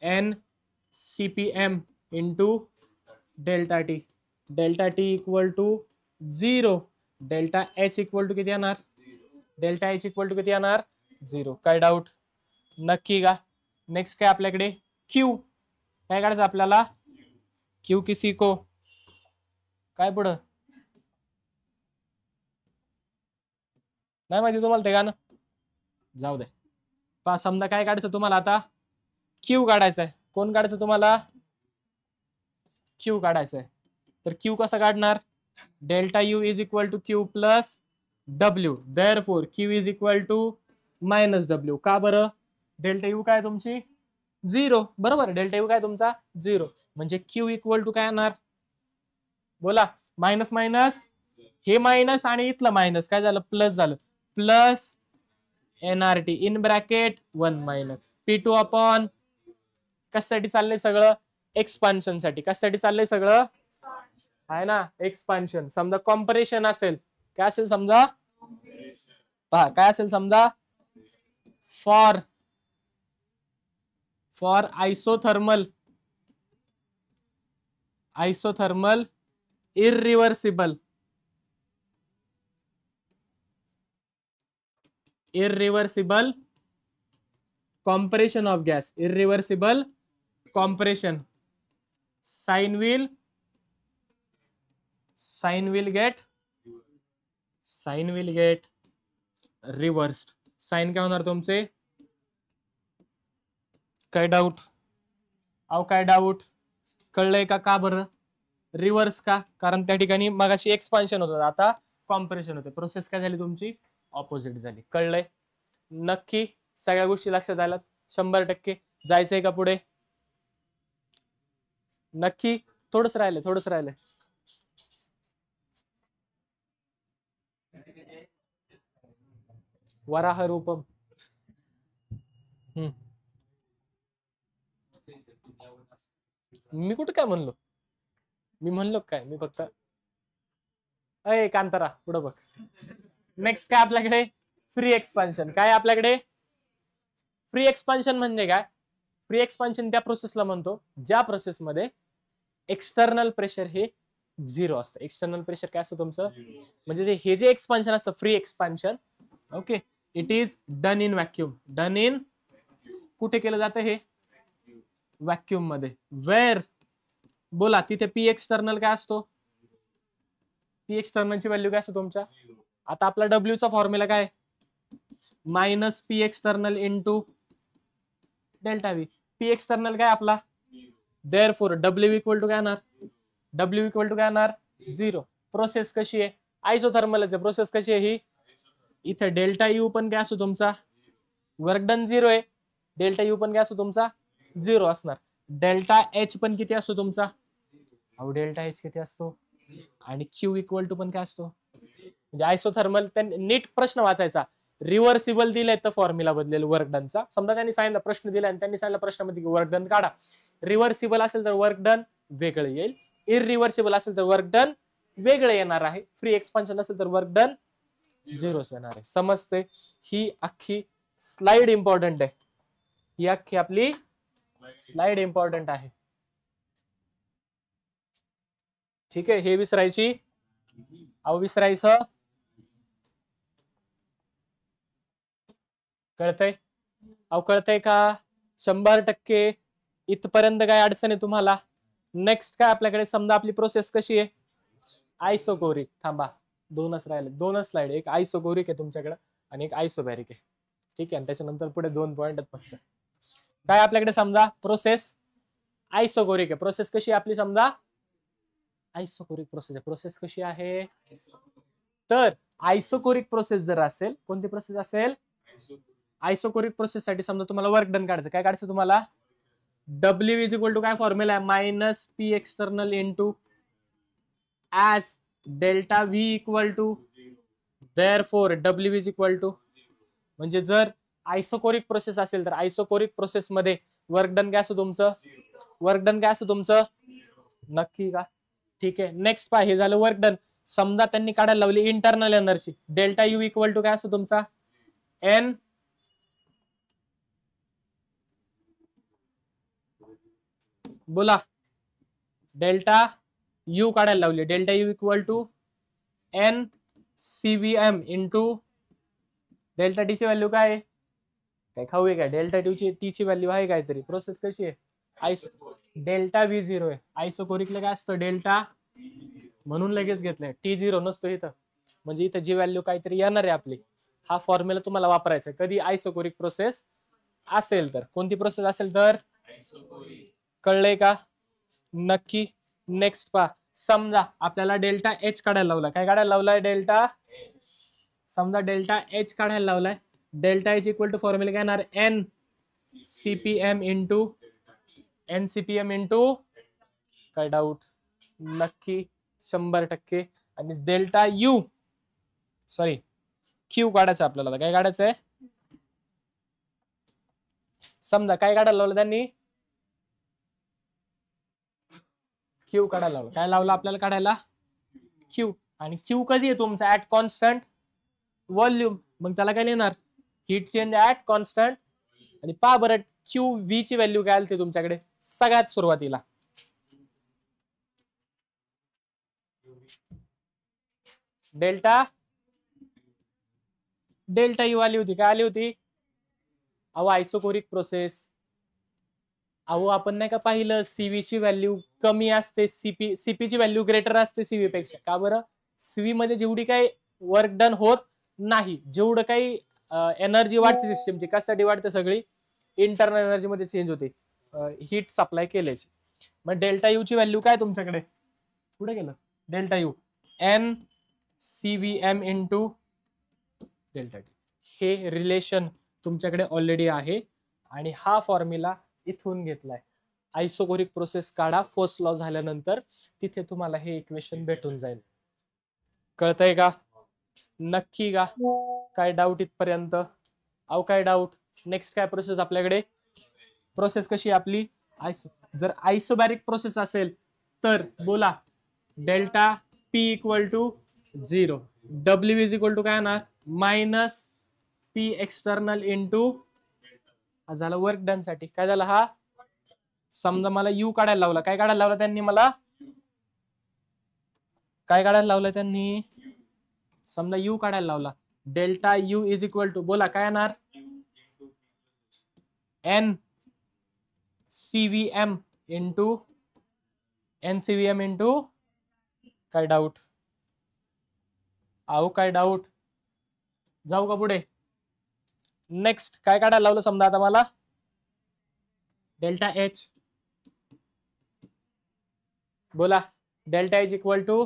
N CPM into delta T, delta T equal to 0, delta H equal to किती येणार, डेल्टा H इक्वल टू किती येणार 0. काय डाऊट, नक्की का. नेक्स्ट काय आपल्याकडे, Q काय काढायचं आपल्याला, Q किसी को, काय पुढं नाही माहिती तुम्हाला ते गाणं, जाऊ दे. पहा समजा काय काढायचं तुम्हाला आता, Q काढायचंय, कोण काढायचं तुम्हाला, Q काढायचंय. तर Q कसा काढणार, delta U is equal to Q plus W, therefore Q is equal to minus W. का बरं, डेल्टा U काय तुमची 0, बरोबर, डेल्टा U काय तुमचा 0, म्हणजे Q इक्वल टू काय येणार, बोला, मायनस मायनस, हे मायनस आणि इथलं मायनस काय झालं, प्लस झालं, plus NRT in bracket 1 minus P2 upon, कशासाठी चाललंय सगळं, एक्सपान्शन साठी, कशासाठी चाललंय सगळं, आहे ना एक्सपान्शन. समजा कॉम्परेशन असेल, काय असेल समजा, पहा काय असेल समजा, for isothermal irreversible compression of gas, irreversible compression, sign will get reversed. Sign काय होणार तुमचे, काय डाऊट? अहो काय डाऊट? कळलंय का? का बरं रिव्हर्स का? कारण त्या ठिकाणी मगाशी एक्सपान्शन होतं, आता कॉम्प्रेशन होते. प्रोसेस काय झाली तुमची? ऑपोजिट झाली. कळलंय? नक्की सगळ्या गोष्टी लक्षात आल्यात? 100%. जायचंय का पुढे? नक्की? थोडंच राहिलंय, थोडंच राहिलंय. वराह रूपम. मी कुठं काय म्हणलो? मी म्हणलो काय? मी फक्त अय कांतारा पुढं बघ. नेक्स्ट काय आपल्याकडे? Free expansion. काय आपल्याकडे? फ्री एक्सपान्शन म्हणजे काय? फ्री एक्सपान्शन त्या प्रोसेसला म्हणतो ज्या प्रोसेसमध्ये एक्सटर्नल प्रेशर हे 0 असतं. एक्सटर्नल प्रेशर काय असतं तुमचं? म्हणजे हे जे एक्सपान्शन असतं free expansion, okay, it is done in vacuum. Done in कुठे केलं जातं हे? व्हॅक्यूम मध्ये. वेअर बोला तिथे पी एक्सटर्नल काय असतो? पी एक्सटर्नलची व्हॅल्यू काय असतो तुमच्या? आता आपला डब्ल्यू चा फॉर्म्युला काय? Minus P external into delta V. P external काय आपला? देअरफॉर डब्ल्यू इक्वल टू काय येणार? डब्ल्यू इक्वल टू काय येणार? 0. प्रोसेस कशी आहे? आयसोथर्मलच. प्रोसेस कशी आहे ही? इथे डेल्टा यू पण काय असतो तुमचा? वर्क डन 0 आहे. डेल्टा यू पण काय असतो तुमचा? 0 असणार. डेल्टा एच पण किती असतो तुमचा? अहो डेल्टा एच किती असतो? आणि क्यू इक्वल टू पण काय असतो? म्हणजे आयसोथर्मल. नीट प्रश्न वाचायचा. रिव्हर्सिबल दिलाय तर फॉर्म्युला बदलेल वर्क डनचा. समजा त्यांनी सांगितलं प्रश्न दिला आणि त्यांनी सांगितलं प्रश्नामध्ये वर्क डन काढा. रिव्हर्सिबल असेल तर वर्क डन वेगळं येईल. इरिव्हर्सिबल असेल तर वर्क डन वेगळं येणार आहे. फ्री एक्सपान्शन असेल तर वर्क डन 0 येणार आहे. समजते? ही अख्खी स्लाइड इम्पॉर्टंट आहे. ही अख्खी आपली स्लाइड इम्पॉर्टंट आहे. ठीक आहे? हे विसरायची? अहो विसरायचं? कळतंय? अहो कळतंय का? 100%. इथपर्यंत काय अडचण आहे तुम्हाला? नेक्स्ट काय आपल्याकडे? समजा आपली प्रोसेस कशी आहे? आयसोकोरिक. थांबा, दोनच राहिले, दोनच स्लाइड. एक आयसोकोरिक आहे तुमच्याकडे आणि एक आयसोबॅरिक आहे. ठीक आहे? आणि त्याच्यानंतर पुढे 2 पॉइंट फक्त. काय आपल्याकडे? समजा प्रोसेस आयसोकोरिक आहे. प्रोसेस कशी आहे आपली? समजा आयसोकोरिक प्रोसेस आहे. प्रोसेस कशी आहे? तर आयसोकोरिक प्रोसेस जर असेल, कोणती प्रोसेस असेल? आयसोकोरिक प्रोसेस साठी समजा तुम्हाला वर्क डन काढायचं. काय काढायचं तुम्हाला? डब्ल्यू इज इक्वल टू काय फॉर्म्युला आहे? Minus P external into as delta V equal to therefore W is equal to. म्हणजे जर आयसोकोरिक प्रोसेस असेल तर आयसोकोरिक प्रोसेस मध्ये वर्क डन काय असतं तुमचं? वर्क डन काय असतं तुमचं? नक्की का? ठीक आहे. नेक्स्ट पहा, हे झालं वर्क डन. समजा त्यांनी काढायला लावली internal energy. Delta U equal to काय असतो तुमचा? एन बोला. डेल्टा यू काढायला लावली. Delta U equal to N CVM into delta T ची व्हॅल्यू काय आहे? काय खाऊ आहे काय? डेल्टा टी ची व्हॅल्यू आहे काहीतरी. प्रोसेस कशी आहे? डेल्टा व्ही 0 आहे. आयसोकोरिकला काय असतं? डेल्टा, म्हणून लगेच घेतलंय. टी 0 नसतो इथं. म्हणजे इथं जी व्हॅल्यू काहीतरी येणार आहे आपली, हा फॉर्म्युला तुम्हाला वापरायचा कधी आयसोकोरिक प्रोसेस असेल तर. कोणती प्रोसेस असेल तर? कळलंय का? नक्की. नेक्स्ट पहा, समजा आपल्याला डेल्टा एच काढायला लावला. काय काढायला लावलाय? डेल्टा. समजा डेल्टा एच काढायला लावलाय. Delta H equal to formula काय येणार? N CPM into NCPM into काय डाऊट? नक्की 100%. आणि डेल्टा यू सॉरी क्यू काढायचं आपल्याला. काय काढायचंय? समजा काय काढायला लावलं त्यांनी? क्यू काढायला लावलं. काय लावलं आपल्याला काढायला? क्यू. आणि क्यू कधी आहे तुमचा? At constant volume. मग त्याला काय लिहिणार? Heat change at constant. आणि पहा बरं क्यू व्ही ची व्हॅल्यू काय आली तुमच्याकडे सगळ्यात सुरुवातीला? डेल्टा यू आली होती. काय आली होती? अहो आयसोकोरिक प्रोसेस. अहो आपण नाही का पाहिलं, सीव्ही ची व्हॅल्यू कमी असते, सीपी ची व्हॅल्यू ग्रेटर असते सीव्ही पेक्षा. का बरं? सीव्ही मध्ये जेवढी काही वर्क डन होत नाही, जेवढं काही एनर्जी वाढते सिस्टमची, कशासाठी वाढते? सगळी इंटरनल एनर्जी मध्ये चेंज होते हीट सप्लाय केल्याची. मग डेल्टा यू ची व्हॅल्यू काय तुमच्याकडे पुढे गेलं, delta U N CVM into delta T. हे रिलेशन तुमच्याकडे ऑलरेडी आहे आणि हा फॉर्म्युला इथून घेतलाय. आयसोकोरिक प्रोसेस काढा फर्स्ट लॉ झाल्यानंतर, तिथे तुम्हाला हे इक्वेशन भेटून जाईल. कळतंय का, नक्की का, काय डाऊट इथपर्यंत? अहो काय डाऊट? नेक्स्ट काय प्रोसेस आपल्याकडे, प्रोसेस कशी आपली जर आयसोबॅरिक प्रोसेस असेल तर बोला delta P equal to 0, W is equal to काय येणार मायनस P एक्सटर्नल इंटू, झाला वर्क डन साठी. काय झालं, हा समजा मला U काढायला लावला, काय काढायला लावला त्यांनी मला, काय काढायला लावलं त्यांनी, समजा U काढायला लावला. Delta U is equal to बोला काय येणार N CVM into NCVM into, काय डाऊट? अहो काय डाऊट? जाऊ का पुढे? नेक्स्ट काय काढायला लावलं समजा आता मला, डेल्टा H, बोला delta H equal to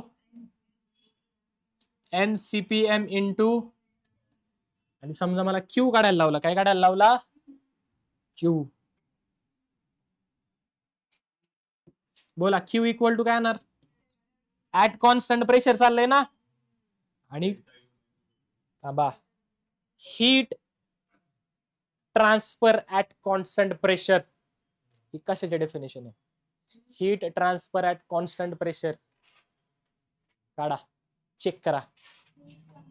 NCPM into, आणि समजा मला Q काढायला लावला, काय काढायला लावला Q, बोला Q इक्वल टू काय येणार, ऍट कॉन्स्टंट प्रेशर चाललंय ना, आणि heat transfer at constant pressure, ही कशाचे डेफिनेशन आहे, heat transfer at constant pressure, काढा चेक करा.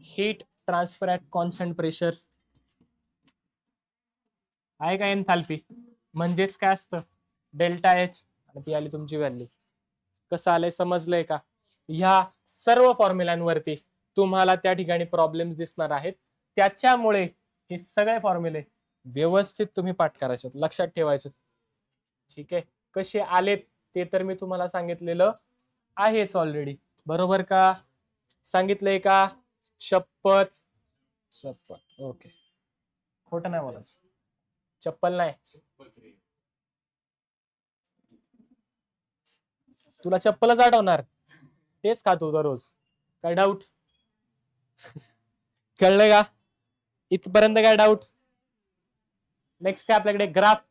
Heat transfer at constant pressure आहे का एन्थाल्पी, म्हणजेच काय असतं डेल्टा H, आणि ती आली तुमची व्हॅल्यू. कसं आलंय समजलंय का? ह्या सर्व फॉर्म्युलांवरती तुम्हाला त्या ठिकाणी प्रॉब्लेम्स दिसणार आहेत, त्याच्यामुळे हे सगळे फॉर्म्युले व्यवस्थित तुम्ही पाठ करायचे, लक्षात ठेवायचे. ठीक आहे, कसे आलेत ते तर मी तुम्हाला सांगितलेलं आहेच ऑलरेडी, बरोबर का, सांगितलंय का, शपथ शपथ, ओके, खोटं नाही बोलायचं, चप्पल नाही, तुला चप्पलच आठवणार, तेच खातो दररोज, काय डाऊट? कळलं का इथपर्यंत, काय डाऊट? नेक्स्ट काय आपल्याकडे, ग्राफ,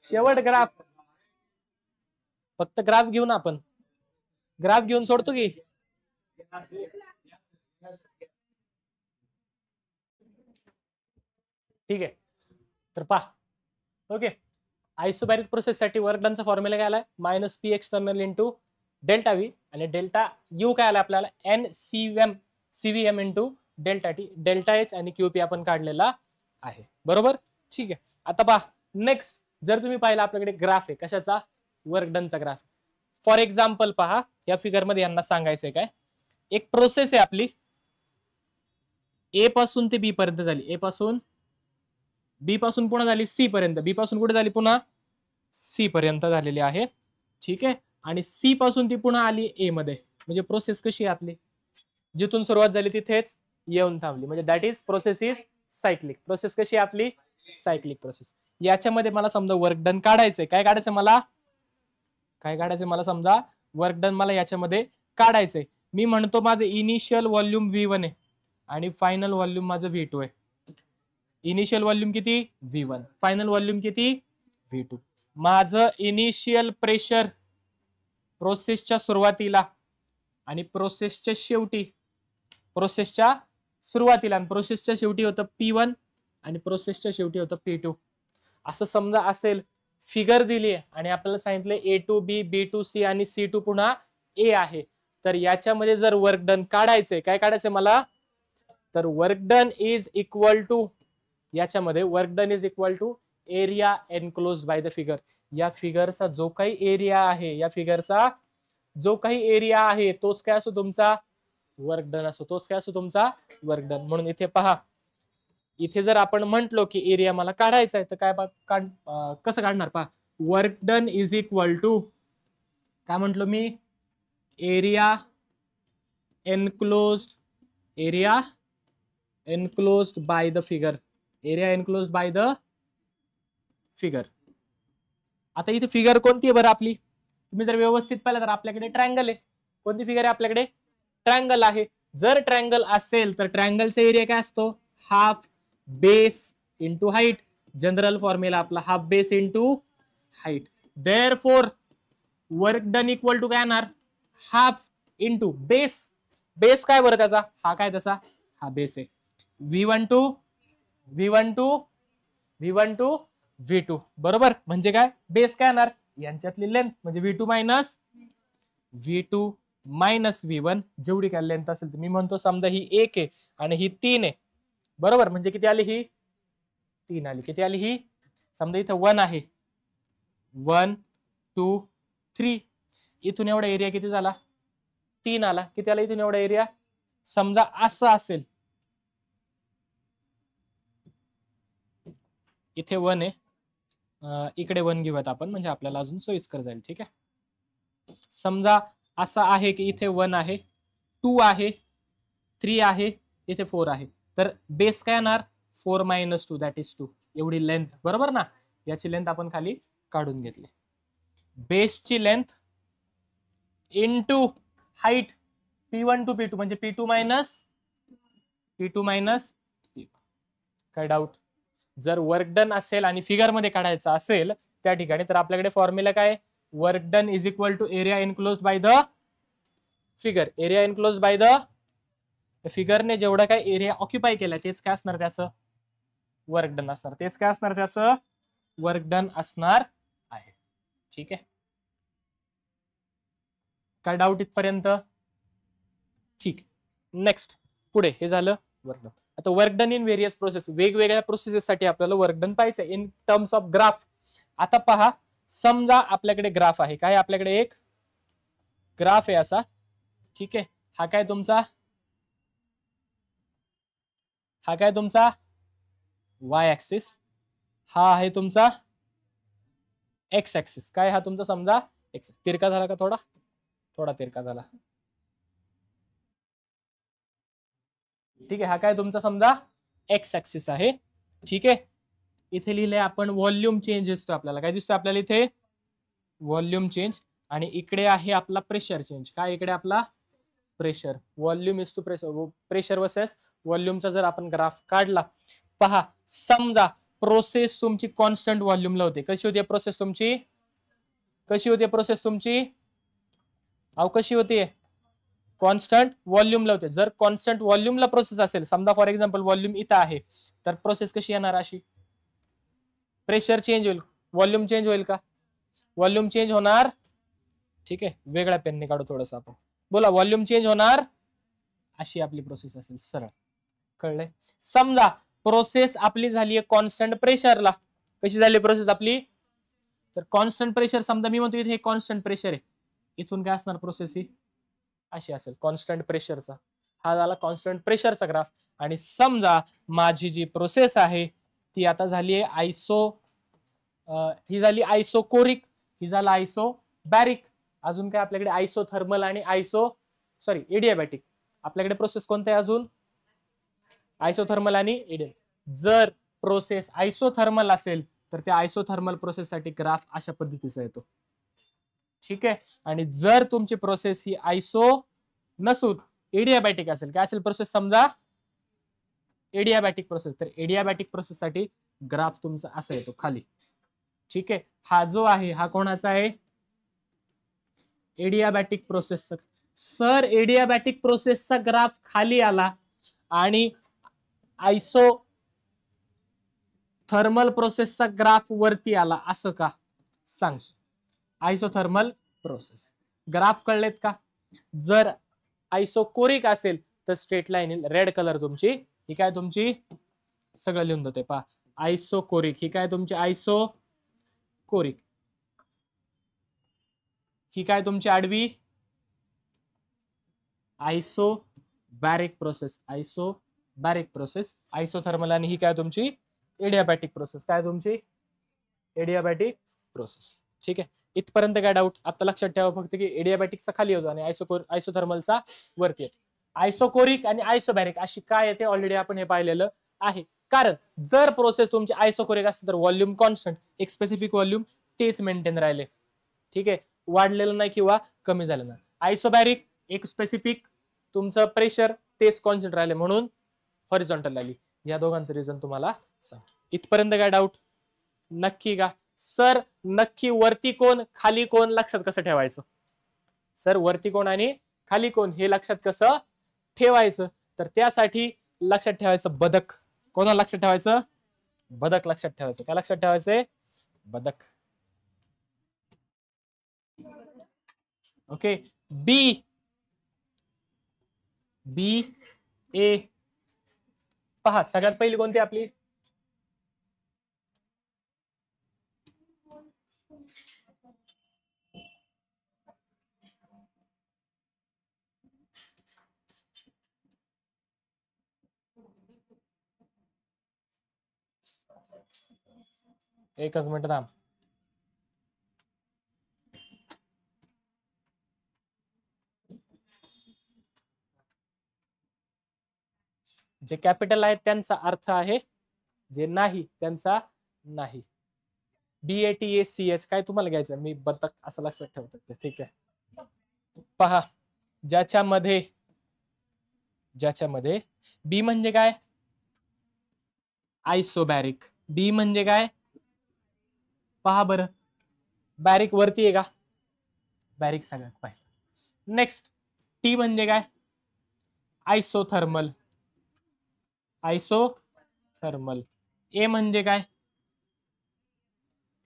शेवट ग्राफ, फक्त ग्राफ घेऊन आपण ग्राफ घेऊन सोडतो की, ठीक आहे, तर पहा. ओके, आयसोबॅरिक प्रोसेस साठी वर्क डनचा फॉर्म्युला काय आलाय, minus P external into delta V, आणि डेल्टा U काय आला आपल्याला NCVM into delta T, delta H आणि QP आपण काढलेला आहे, बरोबर. ठीक आहे, आता पहा नेक्स्ट, जर तुम्ही पाहिलं आपल्याकडे ग्राफ आहे, कशाचा, वर्क डनचा ग्राफ. फॉर एक्झाम्पल पहा, या फिगर मध्ये यांना सांगायचंय काय, एक प्रोसेस आहे आपली, A पासून ते B पर्यंत झाली, A पासून B पासून पुन्हा झाली C पर्यंत, B पासून कुठे झाली पुन्हा C पर्यंत झालेली आहे. ठीक आहे, आणि C पासून ती पुन्हा आली A मध्ये, म्हणजे प्रोसेस कशी आहे आपली, जिथून सुरुवात झाली तिथेच येऊन थांबली, म्हणजे that is process is cyclic. Process कशी आहे आपली, सायक्लिक प्रोसेस. याच्यामध्ये मला समजा वर्क डन काढायचंय, काय काढायचं मला, काय काढायचंय मला, समजा वर्क डन मला याच्यामध्ये काढायचंय. मी म्हणतो माझं इनिशियल व्हॉल्यूम V1 आहे आणि फायनल व्हॉल्यूम माझं V2 आहे. इनिशियल व्हॉल्यूम किती V1, फायनल व्हॉल्यूम किती V2. माझं इनिशियल प्रेशर प्रोसेसच्या सुरुवातीला आणि प्रोसेसच्या शेवटी, प्रोसेसच्या सुरुवातीला आणि प्रोसेसच्या शेवटी होतं P1 आणि प्रोसेसच्या शेवटी होतं P2. असं समजा असेल, फिगर दिली आहे आणि आपल्याला सांगितलं A to B, B to C आणि C to पुन्हा A आहे, तर याच्यामध्ये जर वर्क डन काढायचंय, काय काढायचंय मला, तर work done is equal to, याच्यामध्ये work done is equal to area enclosed by the figure. या फिगरचा जो काही एरिया आहे, या फिगरचा जो काही एरिया आहे तोच काय असो तुमचा वर्क डन असो, तोच काय असो तुमचा वर्क डन. म्हणून इथे पहा, इथे जर आपण म्हंटलो की एरिया मला काढायचा आहे, तर काय कसं काढणार पहा, work done is equal to काय म्हंटलो मी, area enclosed, area enclosed by the figure, area enclosed by the figure. आता इथे फिगर कोणती आहे बरं आपली? तुम्ही जर व्यवस्थित पाहिलं तर आपल्याकडे ट्रायंगल आहे. कोणती फिगर आहे आपल्याकडे? ट्रायंगल आहे. जर ट्रायंगल असेल तर ट्रायंगलचा एरिया काय असतो? Half base into height. General formula आपला half base into height. Therefore work done equal to काय येणार? Half into base. बेस काय बरं त्याचा? हा काय तसा? हा बेस आहे. V12 V2 बरोबर. म्हणजे काय? बेस काय येणार? यांच्यातली लेंथ म्हणजे V2 मायनस V1 जेवढी काय लेंथ असेल. मी म्हणतो समजा ही 1 आहे आणि ही 3 आहे बरोबर. म्हणजे किती आली? ही 3 आली. किती आली ही? समजा इथं 1 आहे. 1 2 3. इथून एवढा एरिया किती झाला? 3 आला. किती आला इथून एवढा एरिया? समजा असं असेल, इथे 1 आहे, इकडे 1 घेऊयात आपण म्हणजे आपल्याला अजून सोयीस्कर जाईल. ठीक आहे. समजा असा आहे की इथे 1 आहे, 2 आहे, 3 आहे, इथे 4 आहे. तर बेस काय येणार? 4 - 2 दॅट इज 2. एवढी लेंथ बरोबर ना. याची लेंथ आपण खाली काढून घेतली. बेसची length into height P1 to P2 म्हणजे P2 मायनस काय डाऊट? जर वर्क डन असेल आणि फिगर मध्ये काढायचं असेल त्या ठिकाणी तर आपल्याकडे फॉर्म्युला काय? Work done is equal to area enclosed by the figure. Area enclosed by the फिगरने जेवढा काय एरिया ऑक्युपाय केला तेच काय असणार? त्याचं वर्क डन असणार. तेच काय असणार? त्याचं वर्क डन असणार आहे. ठीक आहे. काय डाऊट इथपर्यंत? ठीक. नेक्स्ट पुढे हे झालं वर्क डन. आता work done in various process. वेगवेगळ्या प्रोसेसेससाठी आपल्याला वर्क डन पाहिजे इन टर्म्स ऑफ ग्राफ. आता पहा, समजा आपल्याकडे ग्राफ आहे. काय? आपल्याकडे एक ग्राफ आहे असा. ठीक आहे. हा काय तुमचा? हा काय तुमचा? Y axis. हा आहे तुमचा एक्स ऍक्सिस. काय हा तुमचा समजा एक्स. तिरका झाला का? थोडा तिरका झाला. ठीक आहे. हा काय तुमचा समजा एक्स ऍक्सिस आहे. ठीक आहे. इथे लिहिलंय आपण व्हॉल्यूम चेंज दिसतो आपल्याला. काय दिसतो आपल्याला इथे? Volume change. आणि इकडे आहे आपला प्रेशर चेंज. काय इकडे आपला? Pressure. Volume is to pressure. Pressure versus व्हॉल्यूमचा जर आपण ग्राफ काढला, पहा समजा प्रोसेस तुमची कॉन्स्टंट व्हॉल्यूमला होते. कशी होती प्रोसेस तुमची? कशी होती प्रोसेस तुमची? अहो कशी होती? कॉन्स्टंट व्हॉल्यूमला होते. जर कॉन्स्टंट व्हॉल्यूमला प्रोसेस असेल, समजा फॉर एक्झाम्पल व्हॉल्यूम इथं आहे, तर प्रोसेस कशी येणार? अशी. प्रेशर चेंज होईल, व्हॉल्यूम चेंज होईल का? व्हॉल्यूम चेंज होणार. ठीक आहे. वेगळ्या पेनने काढू थोडस आपण. बोला. व्हॉल्यूम चेंज होणार. अशी आपली प्रोसेस असेल. सरळ. कळलंय? समजा प्रोसेस आपली झाली कॉन्स्टंट प्रेशरला. कशी झाली प्रोसेस आपली? तर कॉन्स्टंट प्रेशर समजा मी म्हणतो इथे कॉन्स्टंट प्रेशर आहे. इथून काय असणार प्रोसेस? ही अशी असेल कॉन्स्टंट प्रेशरचा. हा झाला कॉन्स्टंट प्रेशरचा ग्राफ. आणि समजा माझी जी प्रोसेस आहे ती आता झाली आहे ही झाली आयसोकोरिक, ही झाला आयसोबॅरिक. अजून काय आपल्याकडे? आयसोथर्मल आणि एडियाबॅटिक. आपल्याकडे प्रोसेस कोणत्या आहे अजून? आयसोथर्मल आणि एडिया. जर प्रोसेस आयसोथर्मल असेल तर त्या आयसोथर्मल प्रोसेससाठी ग्राफ अशा पद्धतीचा येतो. ठीक आहे. आणि जर तुमची प्रोसेस ही आयसो नसून एडियाबॅटिक असेल, काय असेल प्रोसेस? समजा एडियाबॅटिक प्रोसेस, तर एडियाबॅटिक प्रोसेस साठी ग्राफ तुमचा असा येतो खाली. ठीक आहे. हा जो आहे हा कोणाचा आहे? एडियाबॅटिक प्रोसेसचा. सर एडियाबॅटिक प्रोसेसचा ग्राफ खाली आला आणि आयसो थर्मल प्रोसेसचा ग्राफ वरती आला, असं का? सांग. आयसोथर्मल प्रोसेस ग्राफ कळलेत का? जर आयसोकोरिक असेल तर स्ट्रेट लाईन येईल. रेड कलर तुमची ही काय तुमची? सगळं लिहून देते पहा. आयसोकोरिक ही काय तुमची? आयसोकोरिक. ही काय तुमची आडवी? Isobaric process. Isobaric process. Isothermal. आणि ही काय तुमची? एडियाबॅटिक प्रोसेस. काय तुमची? एडियाबॅटिक प्रोसेस. ठीक आहे. इथपर्यंत काय डाऊट? आता लक्षात ठेवा फक्त की एडियाबॅटिकचा खाली होतो आणि आयसोथर्मलचा वरती येतो. आयसोकोरिक आणि आयसोबॅरिक अशी काय येते ऑलरेडी आपण हे पाहिलेलं आहे. कारण जर प्रोसेस तुमची आयसोकोरिक असेल तर व्हॉल्यूम कॉन्स्टंट, एक स्पेसिफिक व्हॉल्यूम तेच मेंटेन राहिले. ठीक आहे, वाढलेलं नाही किंवा कमी झालं नाही. आयसोबॅरिक एक स्पेसिफिक तुमचं प्रेशर तेच कॉन्स्टंट राहिले म्हणून हॉरिझॉन्टल आली. या दोघांचं रिझन तुम्हाला सांगतो. इथपर्यंत काय डाऊट? नक्की का सर? नक्की वरती कोण खाली कोण लक्षात कसं ठेवायचं? सर वरती कोण आणि खाली कोण हे लक्षात कसं ठेवायचं? तर त्यासाठी लक्षात ठेवायचं बदक. कोणाला लक्षात ठेवायचं? बदक लक्षात ठेवायचं. काय लक्षात ठेवायचंय? बदक. ओके, बी बी ए पहा सगळ्यात पहिली कोणती आपली? एकच मिनिट थांब. जे कॅपिटल आहेत त्यांचा अर्थ आहे, जे नाही त्यांचा नाही. BATACH काय तुम्हाला घ्यायचं? मी बदक असं लक्षात ठेवतो. ठीक आहे, पहा ज्याच्यामध्ये बी म्हणजे काय? आयसोबॅरिक. बी म्हणजे काय? पहा बरं, बॅरिक वरती आहे का? बॅरिक सगळ्यात पाहिजे. नेक्स्ट टी म्हणजे काय? आयसोथर्मल. आयसोथर्मल. ए म्हणजे काय?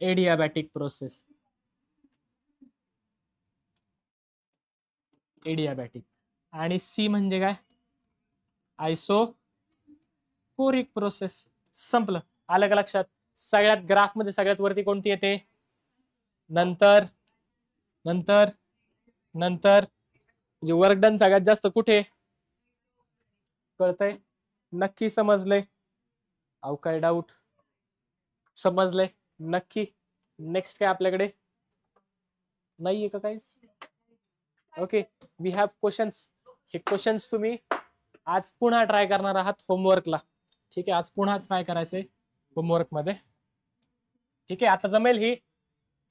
एडियाबॅटिक प्रोसेस. एडियाबॅटिक. आणि सी म्हणजे काय? Isochoric process. संपलं. आलं का लक्षात? सगळ्यात ग्राफ मध्ये सगळ्यात वरती कोणती येते? नंतर नंतर नंतर म्हणजे वर्क डन सगळ्यात जास्त कुठे? कळतंय? नक्की समजलंय? अहो काय डाऊट? समजलंय नक्की? नेक्स्ट काय आपल्याकडे नाहीये का काहीच? Okay, we have questions. हे क्वेश्चन्स तुम्ही आज पुन्हा ट्राय करणार आहात होमवर्कला. ठीक आहे, आज पुन्हा ट्राय करायचे होमवर्क मध्ये. ठीक आहे, आता जमेल ही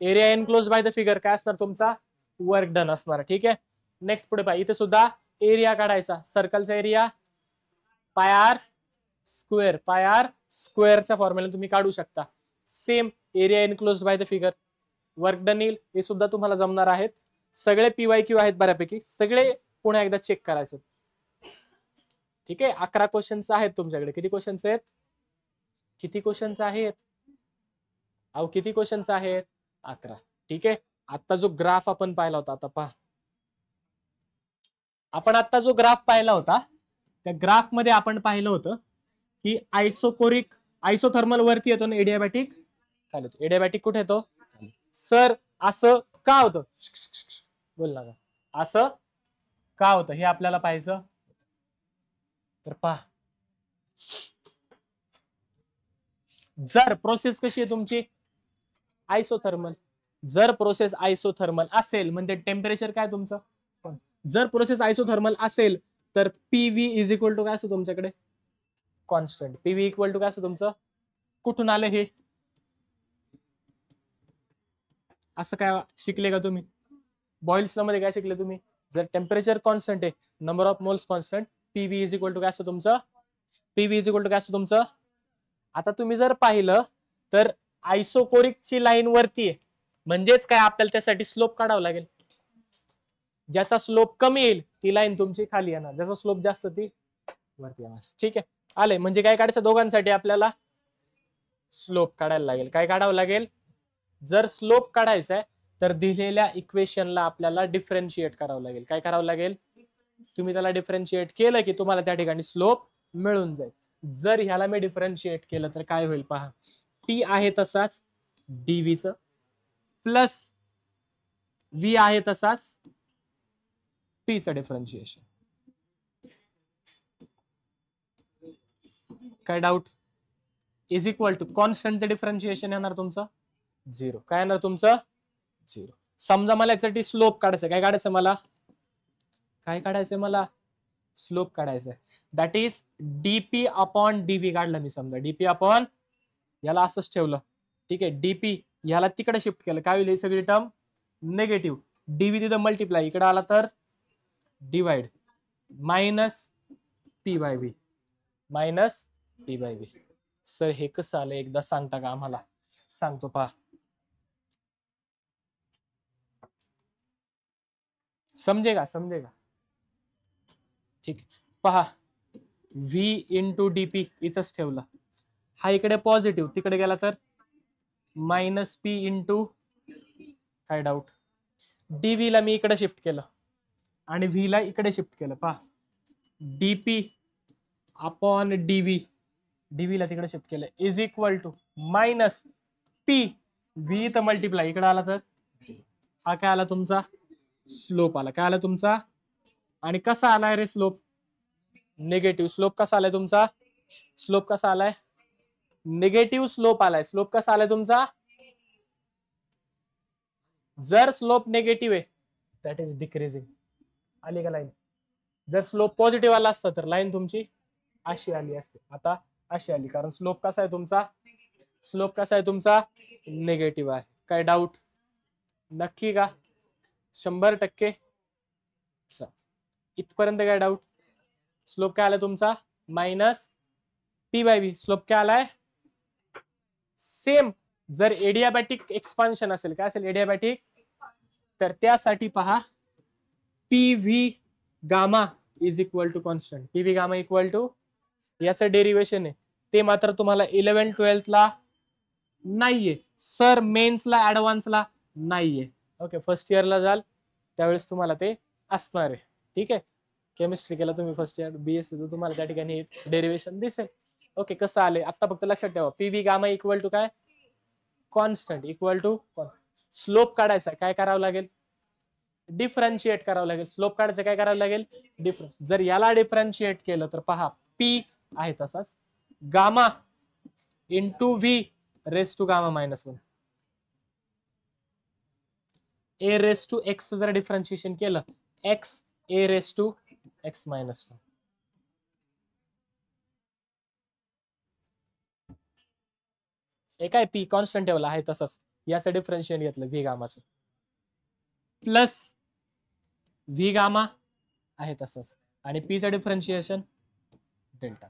area enclose by the figure काय असणार तुमचा? वर्क डन असणार. ठीक आहे, नेक्स्ट पुढे पहा. इथे सुद्धा एरिया काढायचा. सर्कलचा area pi R square. Pi R स्क्वेअरच्या फॉर्म्युला तुम्ही काढू शकता. Same area enclose by the figure work done येईल. हे सुद्धा तुम्हाला जमणार आहेत. सगळे PYQ आहेत बऱ्यापैकी. सगळे पुन्हा एकदा चेक करायचं. ठीक आहे, 11 क्वेश्चन्स आहेत तुमच्याकडे. किती क्वेश्चन्स आहेत? किती क्वेश्चन्स आहेत? अहो किती क्वेश्चन्स आहेत? 11. ठीक आहे, आता जो ग्राफ आपण पाहिला होता, आता पहा. आपण आता जो ग्राफ पाहिला होता त्या ग्राफ मध्ये आपण पाहिलं होतं की आयसोकोरिक आयसोथर्मल वरती येतो ना, एडियाबॅटिक खाली येतो. एडियाबॅटिक कुठे येतो? सर असं का होतं? बोल ना, असं का होतं हे आपल्याला पाहायचं. तर पहा, जर प्रोसेस कशी आहे तुमची? आयसोथर्मल. जर प्रोसेस आयसोथर्मल असेल म्हणजे टेम्परेचर काय तुमचं? जर प्रोसेस आयसोथर्मल असेल तर PV इज इक्वल टू काय असतो तुमच्याकडे? कॉन्स्टंट. PV इक्वल टू काय असतो तुमचं? कुठून आलं हे? असं काय शिकले का तुम्ही? बॉइल्स लॉ मध्ये काय शिकले तुम्ही? जर टेम्परेचर कॉन्स्टंट आहे, number of moles constant, PV is equal to काय असतो तुमचं? PV इज इक्वल टू काय असतो तुमचं? आता तुम्ही जर पाहिलं तर आयसोकोरिकची लाईन वरती आहे म्हणजेच काय आपल्याला त्यासाठी स्लोप काढावा लागेल. ज्याचा स्लोप कमी येईल ती लाईन तुमची खाली येणार, ज्याचा स्लोप जास्त ती वरती येणार. ठीक आहे, आले. म्हणजे काय काढायचं? दोघांसाठी आपल्याला स्लोप काढायला लागेल. काय काढावं लागेल? जर स्लोप काढायचा आहे तर दिलेल्या इक्वेशनला आपल्याला डिफरन्शिएट करावं लागेल. काय करावं लागेल? तुम्ही त्याला डिफरन्शिएट केलं की तुम्हाला त्या ठिकाणी स्लोप मिळून जाईल. जर ह्याला मी डिफरन्शिएट केलं तर काय होईल पहा. टी आहे तसाच डीव्हीचं प्लस व्ही आहे तसाच पीचं डिफरन्शिएशन. काय doubt? Is equal to constant differentiation येणार तुमचं 0. काय येणार तुमचं? 0. समजा मला यासाठी स्लोप काढायचं. काय काढायचं मला? काय काढायचं मला? स्लोप काढायचा आहे. That is DP upon DV काढलं मी. समजा डीपी अपॉन, याला असंच ठेवलं, ठीक आहे. डीपी याला तिकडे शिफ्ट केलं, काय होईल ही सगळी टर्म निगेटिव्ह. डीव्ही तिथं मल्टिप्लाय, इकडे आला तर divide, minus P by V, minus P by V. Sir हे कसं आलं एकदा सांगता का आम्हाला? सांगतो पहा. समजेगा समजेगा? ठीक, पहा. v इंटू डीपी इथंच ठेवलं, हा इकडे पॉझिटिव्ह, तिकडे गेला तर मायनस पी इंटू, काय डाऊट, डीव्ही ला मी इकडे शिफ्ट केलं आणि व्ही ला इकडे शिफ्ट केलं. पहा, डीपी अपॉन डीव्ही, डीव्ही ला तिकडे शिफ्ट केलं, is equal to minus P, V तर मल्टिप्लाय, इकडे आला तर हा काय आला तुमचा स्लोप आला. काय आला तुमचा? आणि कसा आलाय रे स्लोप? निगेटिव्ह. स्लोप कसा आलाय तुमचा? स्लोप कसा आलाय? निगेटिव्ह स्लोप आलाय. स्लोप कसा आलाय तुमचा? जर स्लोप निगेटिव्ह आहे दॅट इज डिक्रीजिंग. आली का लाईन? जर स्लोप पॉझिटिव्ह आला असता तर लाईन तुमची अशी आली असते. आता अशी आली, कारण स्लोप कसा आहे तुमचा? स्लोप कसा आहे तुमचा? निगेटिव्ह आहे. काय डाऊट? नक्की का? 100%? इथपर्यंत काय डाऊट? स्लोप काय आला तुमचा? Minus P by V. Slope काय आलाय? सेम. जर एडियाबॅटिक एक्सपान्शन असेल, काय असेल एडियाबॅटिक, तर त्यासाठी पहा P V gamma is equal to constant. P V gamma equal to, याचं डेरिवेशन आहे ते मात्र तुम्हाला 11-12 ला नाहीये सर, मेन्सला ऍडव्हान्सला नाहीये. ओके, फर्स्ट इयरला जाल त्यावेळेस तुम्हाला ते असणार आहे. ठीक आहे, केमिस्ट्री केलं तुम्ही फर्स्ट इयर बीएससी, तुम्हाला त्या ठिकाणी डेरिवेशन दिसेल. ओके, कसं आले आता फक्त लक्षात ठेवा. P V gamma equal to काय? Constant equal to. स्लोप काढायचा काय करावं लागेल? डिफरन्शिएट करावं लागेल. स्लोप काढायचं काय करावं लागेल? डिफरन्स. जर याला डिफरन्शिएट केलं तर पहा पी आहे तसाच, gamma into V raise to gamma minus 1, A raise to X जर डिफरन्शिएशन केलं, X A raise to X minus 1. काय पी कॉन्स्टंट ठेवला आहे तसंच, याचं डिफरन्शिएट घेतलं व्ही गामाचं, प्लस व्ही गामा आहे तसंच, आणि पी चं differentiation delta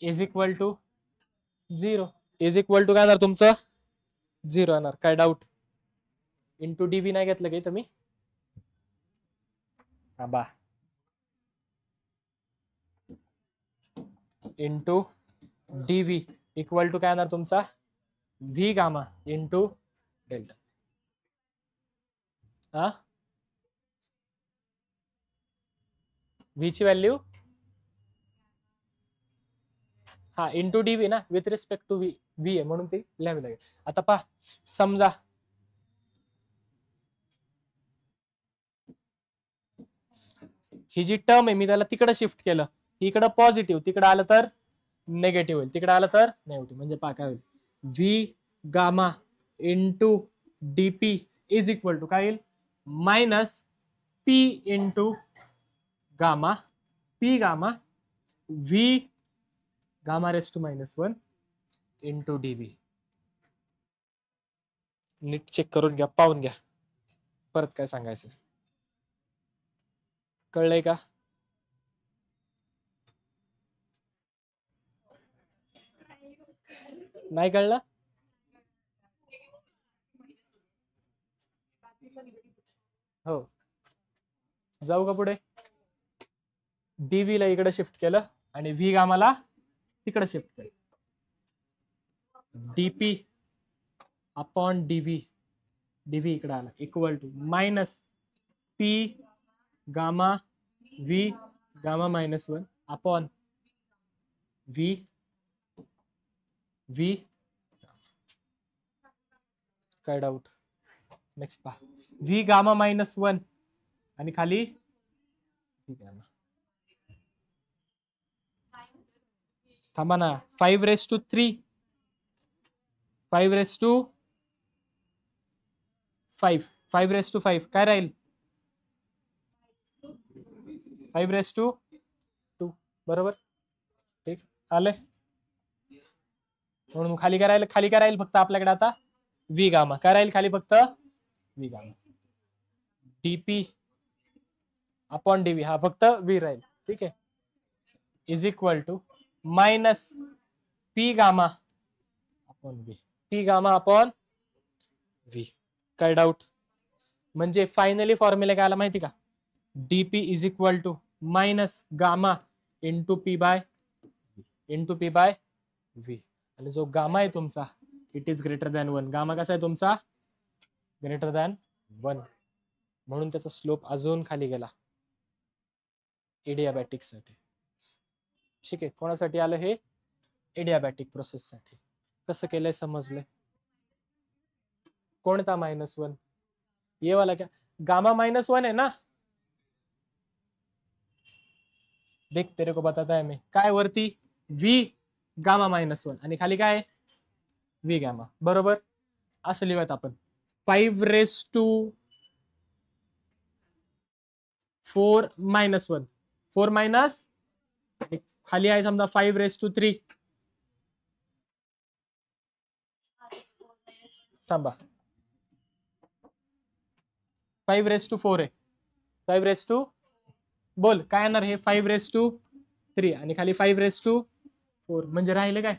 is equal to 0. Is equal to काय येणार तुमचं? 0 येणार. काय डाऊट? इंटू डीव्ही नाही घेतलं काही तुम्ही? बा इंटू डीव्ही इक्वल टू काय येणार तुमचा? V gamma into delta. हा, व्ही ची व्हॅल्यू हा इंटू डीव्ही ना, with respect to V, V आहे म्हणून ती लिहावी लागेल. आता पहा, समजा ही जी टर्म आहे मी त्याला तिकडे शिफ्ट केलं, इकडे पॉझिटिव्ह, तिकडे आलं तर नेगेटिव्ह होईल, तिकडे आलं तर नेगेटिव्ह. म्हणजे पहा काय होईल? V gamma into DP is equal to काय येईल? Minus P into gamma, P gamma V gamma raise to minus 1 into DB. नीट चेक करून घ्या, पाहून घ्या, परत काय सांगायचं. कळलंय का? नाही कळलं? हो, जाऊ का पुढे? डीव्ही ला इकडे शिफ्ट केलं आणि व्ही गामाला तिकडे शिफ्ट केलं. डीपी अपॉन डीव्ही, डीव्ही इकडे आला equal to minus P gamma V gamma minus 1 upon V V. काय डाऊट? नेक्स्ट पहा, व्ही गामा मायनस 1 आणि खाली थांबा ना, 5⁵, 5⁵, 5⁵, काय राहील? 5^2 बरोबर. ठीक आले. म्हणून खाली काय राहील फक्त आपल्याकडे आता व्ही गामा. काय राहील खाली फक्त V gamma. DP upon DV हा फक्त व्ही राहील. ठीक आहे. Is equal to minus P gamma upon V. P gamma upon V. काय डाऊट? म्हणजे फायनली फॉर्म्युला काय आला माहिती का? DP is equal to minus gamma into P by V. आणि जो गामा आहे तुमचा it is greater than 1. Gamma कसा आहे तुमचा? Greater than 1. म्हणून त्याचा स्लोप अजून खाली गेला एडियाबॅटिक साठी. ठीक आहे. कोणासाठी आलं हे? एडियाबॅटिक प्रोसेस साठी. कसं केलंय समजलंय? कोणता -1? ये वाला क्या? गामा -1 है ना. देख तेरे को बताता है मैं. काय वरती व्ही गामा -1 आणि खाली काय व्ही गामा. बरोबर. असं लिहूयात आपण 5^4 -1 4 मायनस खाली आहे समजा 5^3 थांबा 5^4 आहे. 5 बोल काय येणार हे? 5^3 आणि खाली 5^4 म्हणजे राहिले काय?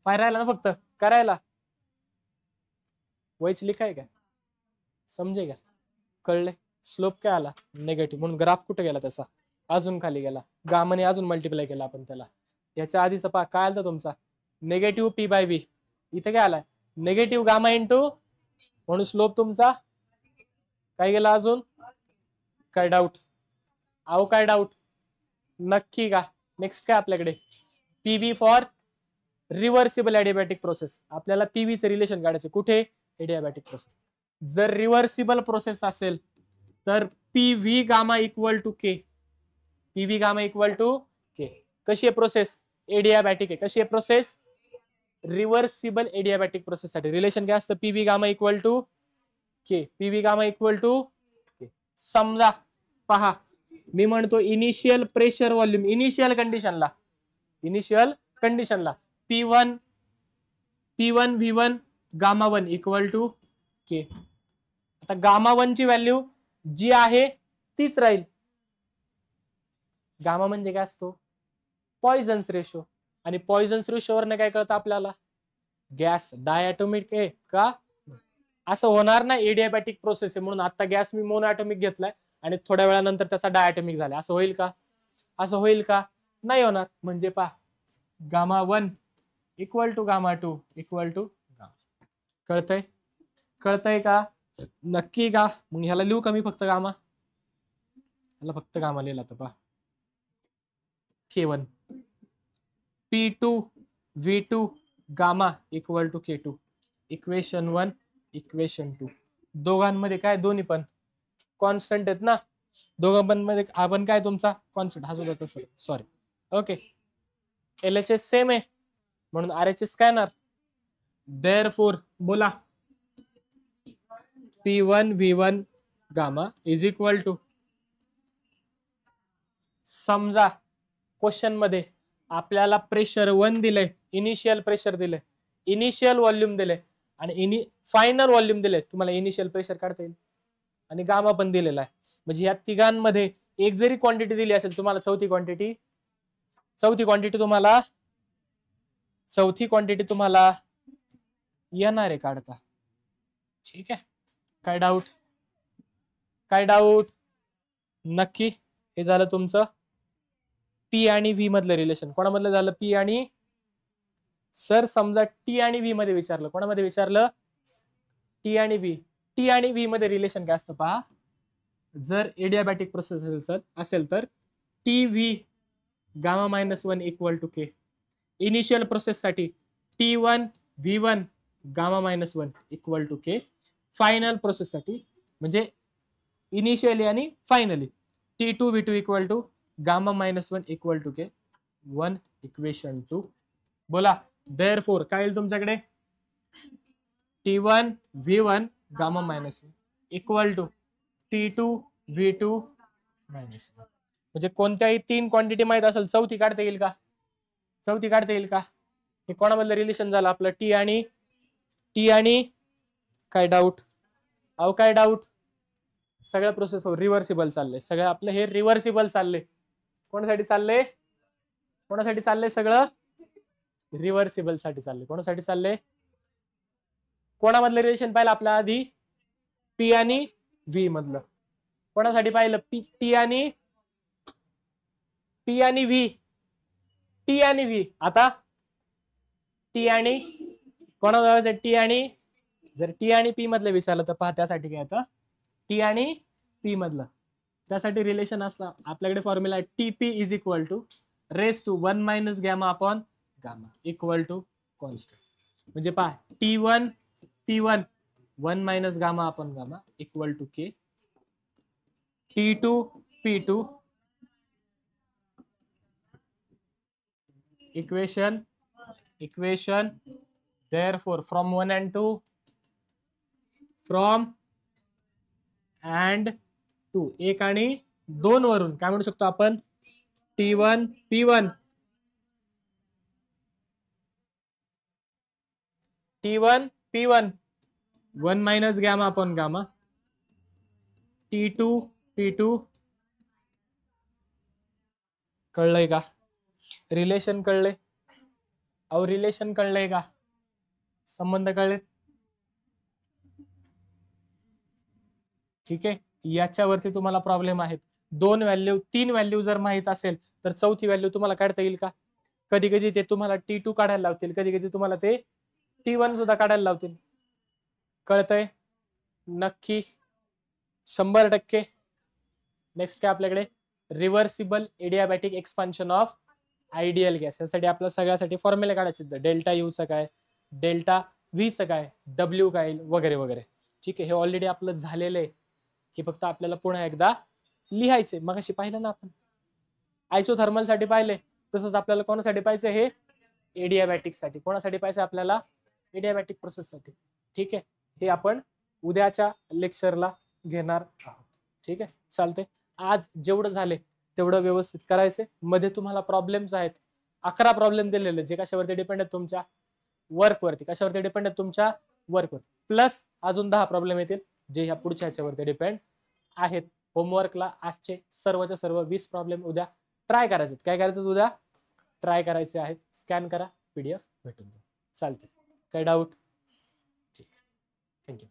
5 राहिला ना फक्त. करायला वयच लिखाय काय? समजे का? कळले? स्लोप काय आला? निगेटिव्ह. म्हणून ग्राफ कुठे गेला त्याचा? अजून खाली गेला. गामाने अजून मल्टिप्लाय केला आपण त्याला. याच्या आधीचा पा काय आला तुमचा? Negative P by V. इथे काय आलाय? Negative gamma into. म्हणून स्लोप तुमचा काय गेला अजून? काय डाऊट? अहो काय डाऊट? नक्की का? नेक्स्ट काय आपल्याकडे? PV for reversible adiabatic process. आपल्याला पीव्हीचे रिलेशन काढायचे. कुठे? Adiabatic process. जर रिव्हर्सिबल प्रोसेस असेल तर PV gamma equal to K. PV gamma equal to K. कशी आहे प्रोसेस? एडियाबॅटिक आहे. कशी आहे प्रोसेस? रिव्हर्सिबल एडियाबॅटिक प्रोसेस साठी रिलेशन काय असतं? PV gamma equal to K. PV gamma equal to K. समजा पहा मी म्हणतो इनिशियल प्रेशर व्हॉल्यूम इनिशियल कंडिशनला P1 V1 gamma 1 equal to के. आता गामा 1 ची व्हॅल्यू जी आहे तीच राहील. गामा म्हणजे काय असतो? पॉइझन्स रेशो. आणि पॉइझन्स रेशोवरनं काय कळतं आपल्याला? गॅस डायटोमिक आहे का? असं होणार ना एडियाबॅटिक प्रोसेस आहे म्हणून आता गॅस मी मोनोॲटॉमिक घेतलाय आणि थोड्या वेळानंतर त्याचा डायटॉमिक झाला. असं होईल का? असं होईल का? नाही होणार. म्हणजे पहा gamma 1 equal to gamma 2 equal to gamma. कळतंय का? नक्की का? मग ह्याला लिहू का मी फक्त गामा? ह्याला फक्त गामा लिहिला तर पहा K1 P2 V2 gamma equal to K2. Equation 1 equation 2. दोघांमध्ये काय? दोन्ही पण कॉन्स्टंट आहेत ना. दोघांमध्ये आपण काय तुमचा कॉन्स्टंट हा सुद्धा तसं. सॉरी. ओके. LHS सेम आहे म्हणून RHS काय येणार? देअरफॉर बोला P1 V1 gamma is equal to. समजा क्वेश्चन मध्ये आपल्याला प्रेशर 1 दिलंय. इनिशियल प्रेशर दिलंय. इनिशियल व्हॉल्यूम दिलंय आणि फायनल व्हॉल्यूम दिलंय. तुम्हाला इनिशियल प्रेशर काढता येईल आणि गामा पण दिलेला आहे. म्हणजे या तिघांमध्ये एक जरी क्वांटिटी दिली असेल तुम्हाला चौथी क्वांटिटी तुम्हाला येणार आहे काढता. ठीक आहे. काय डाऊट? नक्की. हे झालं तुमचं पी आणि व्ही मधलं रिलेशन. कोणामधलं झालं? पी आणि सर समजा टी आणि व्ही मध्ये विचारलं. कोणामध्ये विचारलं? टी आणि व्ही. टी आणि व्ही मध्ये रिलेशन काय असतं पहा. जर एडियाबॅटिक प्रोसेस असेल तर T V gamma -1 equal to K. Initial process साठी T1 V1 gamma -1 equal to K. Final process साठी म्हणजे इनिशियली आणि finally T2 V2 equal to gamma -1 equal to K. 1 equation 2. बोला देअरफॉर काय येईल तुमच्याकडे? T1 V1 gamma -1 equal to T2 V2 -1 म्हणजे कोणत्याही 3 क्वांटिटी माहित असेल चौथी काढता येईल का? चौथी काढता येईल का? हे कोणामधलं रिलेशन झालं आपलं टी आणि काय डाऊट? अहो काय डाऊट? सगळ्या प्रोसेस रिव्हर्सिबल चाललंय, सगळं आपलं हे रिव्हर्सिबल चाललंय. कोणासाठी चाललंय? कोणासाठी चाललंय सगळं? रिव्हर्सिबल साठी चाललंय. कोणासाठी चाललंय? कोणामधलं रिलेशन पाहिलं आपल्या आधी? पी आणि व्ही मधलं. कोणासाठी पाहिलं? टी आणि व्ही. टी आणि व्ही. आता टी आणि कोणाजवळ टी आणि जर टी आणि पी मधलं विचारलं तर पहा त्यासाठी काय येतं? टी आणि पी मधलं. त्यासाठी रिलेशन असला आपल्याकडे फॉर्म्युला आहे TP is equal to raise to 1 minus gamma upon gamma equal to constant. म्हणजे पहा T1 P1 1 minus gamma upon gamma equal to K. T2 P2 equation therefore from 1 and 2 from and 2 1 आणि 2 वरून काय म्हणू शकतो आपण? T1 P1 1 minus gamma upon gamma T2 P2. कळलंय का? Relation कळले? अहो रिलेशन कळलंय का? संबंध कळले? ठीक आहे. याच्यावरती तुम्हाला प्रॉब्लेम आहेत. 2 व्हॅल्यू 3 व्हॅल्यू जर माहित असेल तर चौथी व्हॅल्यू तुम्हाला काढता येईल का? कधी कधी ते तुम्हाला T2 काढायला लावतील, कधी कधी तुम्हाला ते T1 सुद्धा काढायला लावतील. कळतंय? नक्की 100%. नेक्स्ट काय आपल्याकडे? Reversible adiabatic expansion of ideal gas. यासाठी आपल्या सगळ्यासाठी फॉर्म्युला काढायचे. डेल्टा यू चा काय, डेल्टा व्ही चा काय, डब्ल्यू काय वगैरे वगैरे. ठीक आहे. हे ऑलरेडी आपलं झालेलं आहे. हे फक्त आपल्याला पुन्हा एकदा लिहायचे. मगाशी पाहिलं ना आपण आयसोथर्मल साठी पाहिले, तसंच आपल्याला कोणासाठी पाहिजे? हे एडियाबॅटिक साठी. कोणासाठी पाहिजे आपल्याला? एडियाबॅटिक प्रोसेस साठी. ठीक आहे. हे आपण उद्याच्या लेक्चरला घेणार आहोत. ठीक आहे. चालते. आज जेवढं झाले तेवढं व्यवस्थित करायचे. मध्ये तुम्हाला प्रॉब्लेम्स आहेत 11 प्रॉब्लेम दिलेले, जे कशावरती डिपेंड आहेत? तुमच्या वर्कवरती. कशावरती डिपेंड आहेत? तुमच्या वर्कवरती. प्लस अजून 10 प्रॉब्लेम येतील जे ह्या पुढच्या ह्याच्यावरती डिपेंड आहेत. होमवर्कला आजचे सर्वच्या सर्व 20 प्रॉब्लेम उद्या ट्राय करायचे. काय करायचं? उद्या ट्राय करायचे आहेत. स्कॅन करा, PDF भेटून जाईल. चालते. काय डाऊट? ठीक. थँक्यू.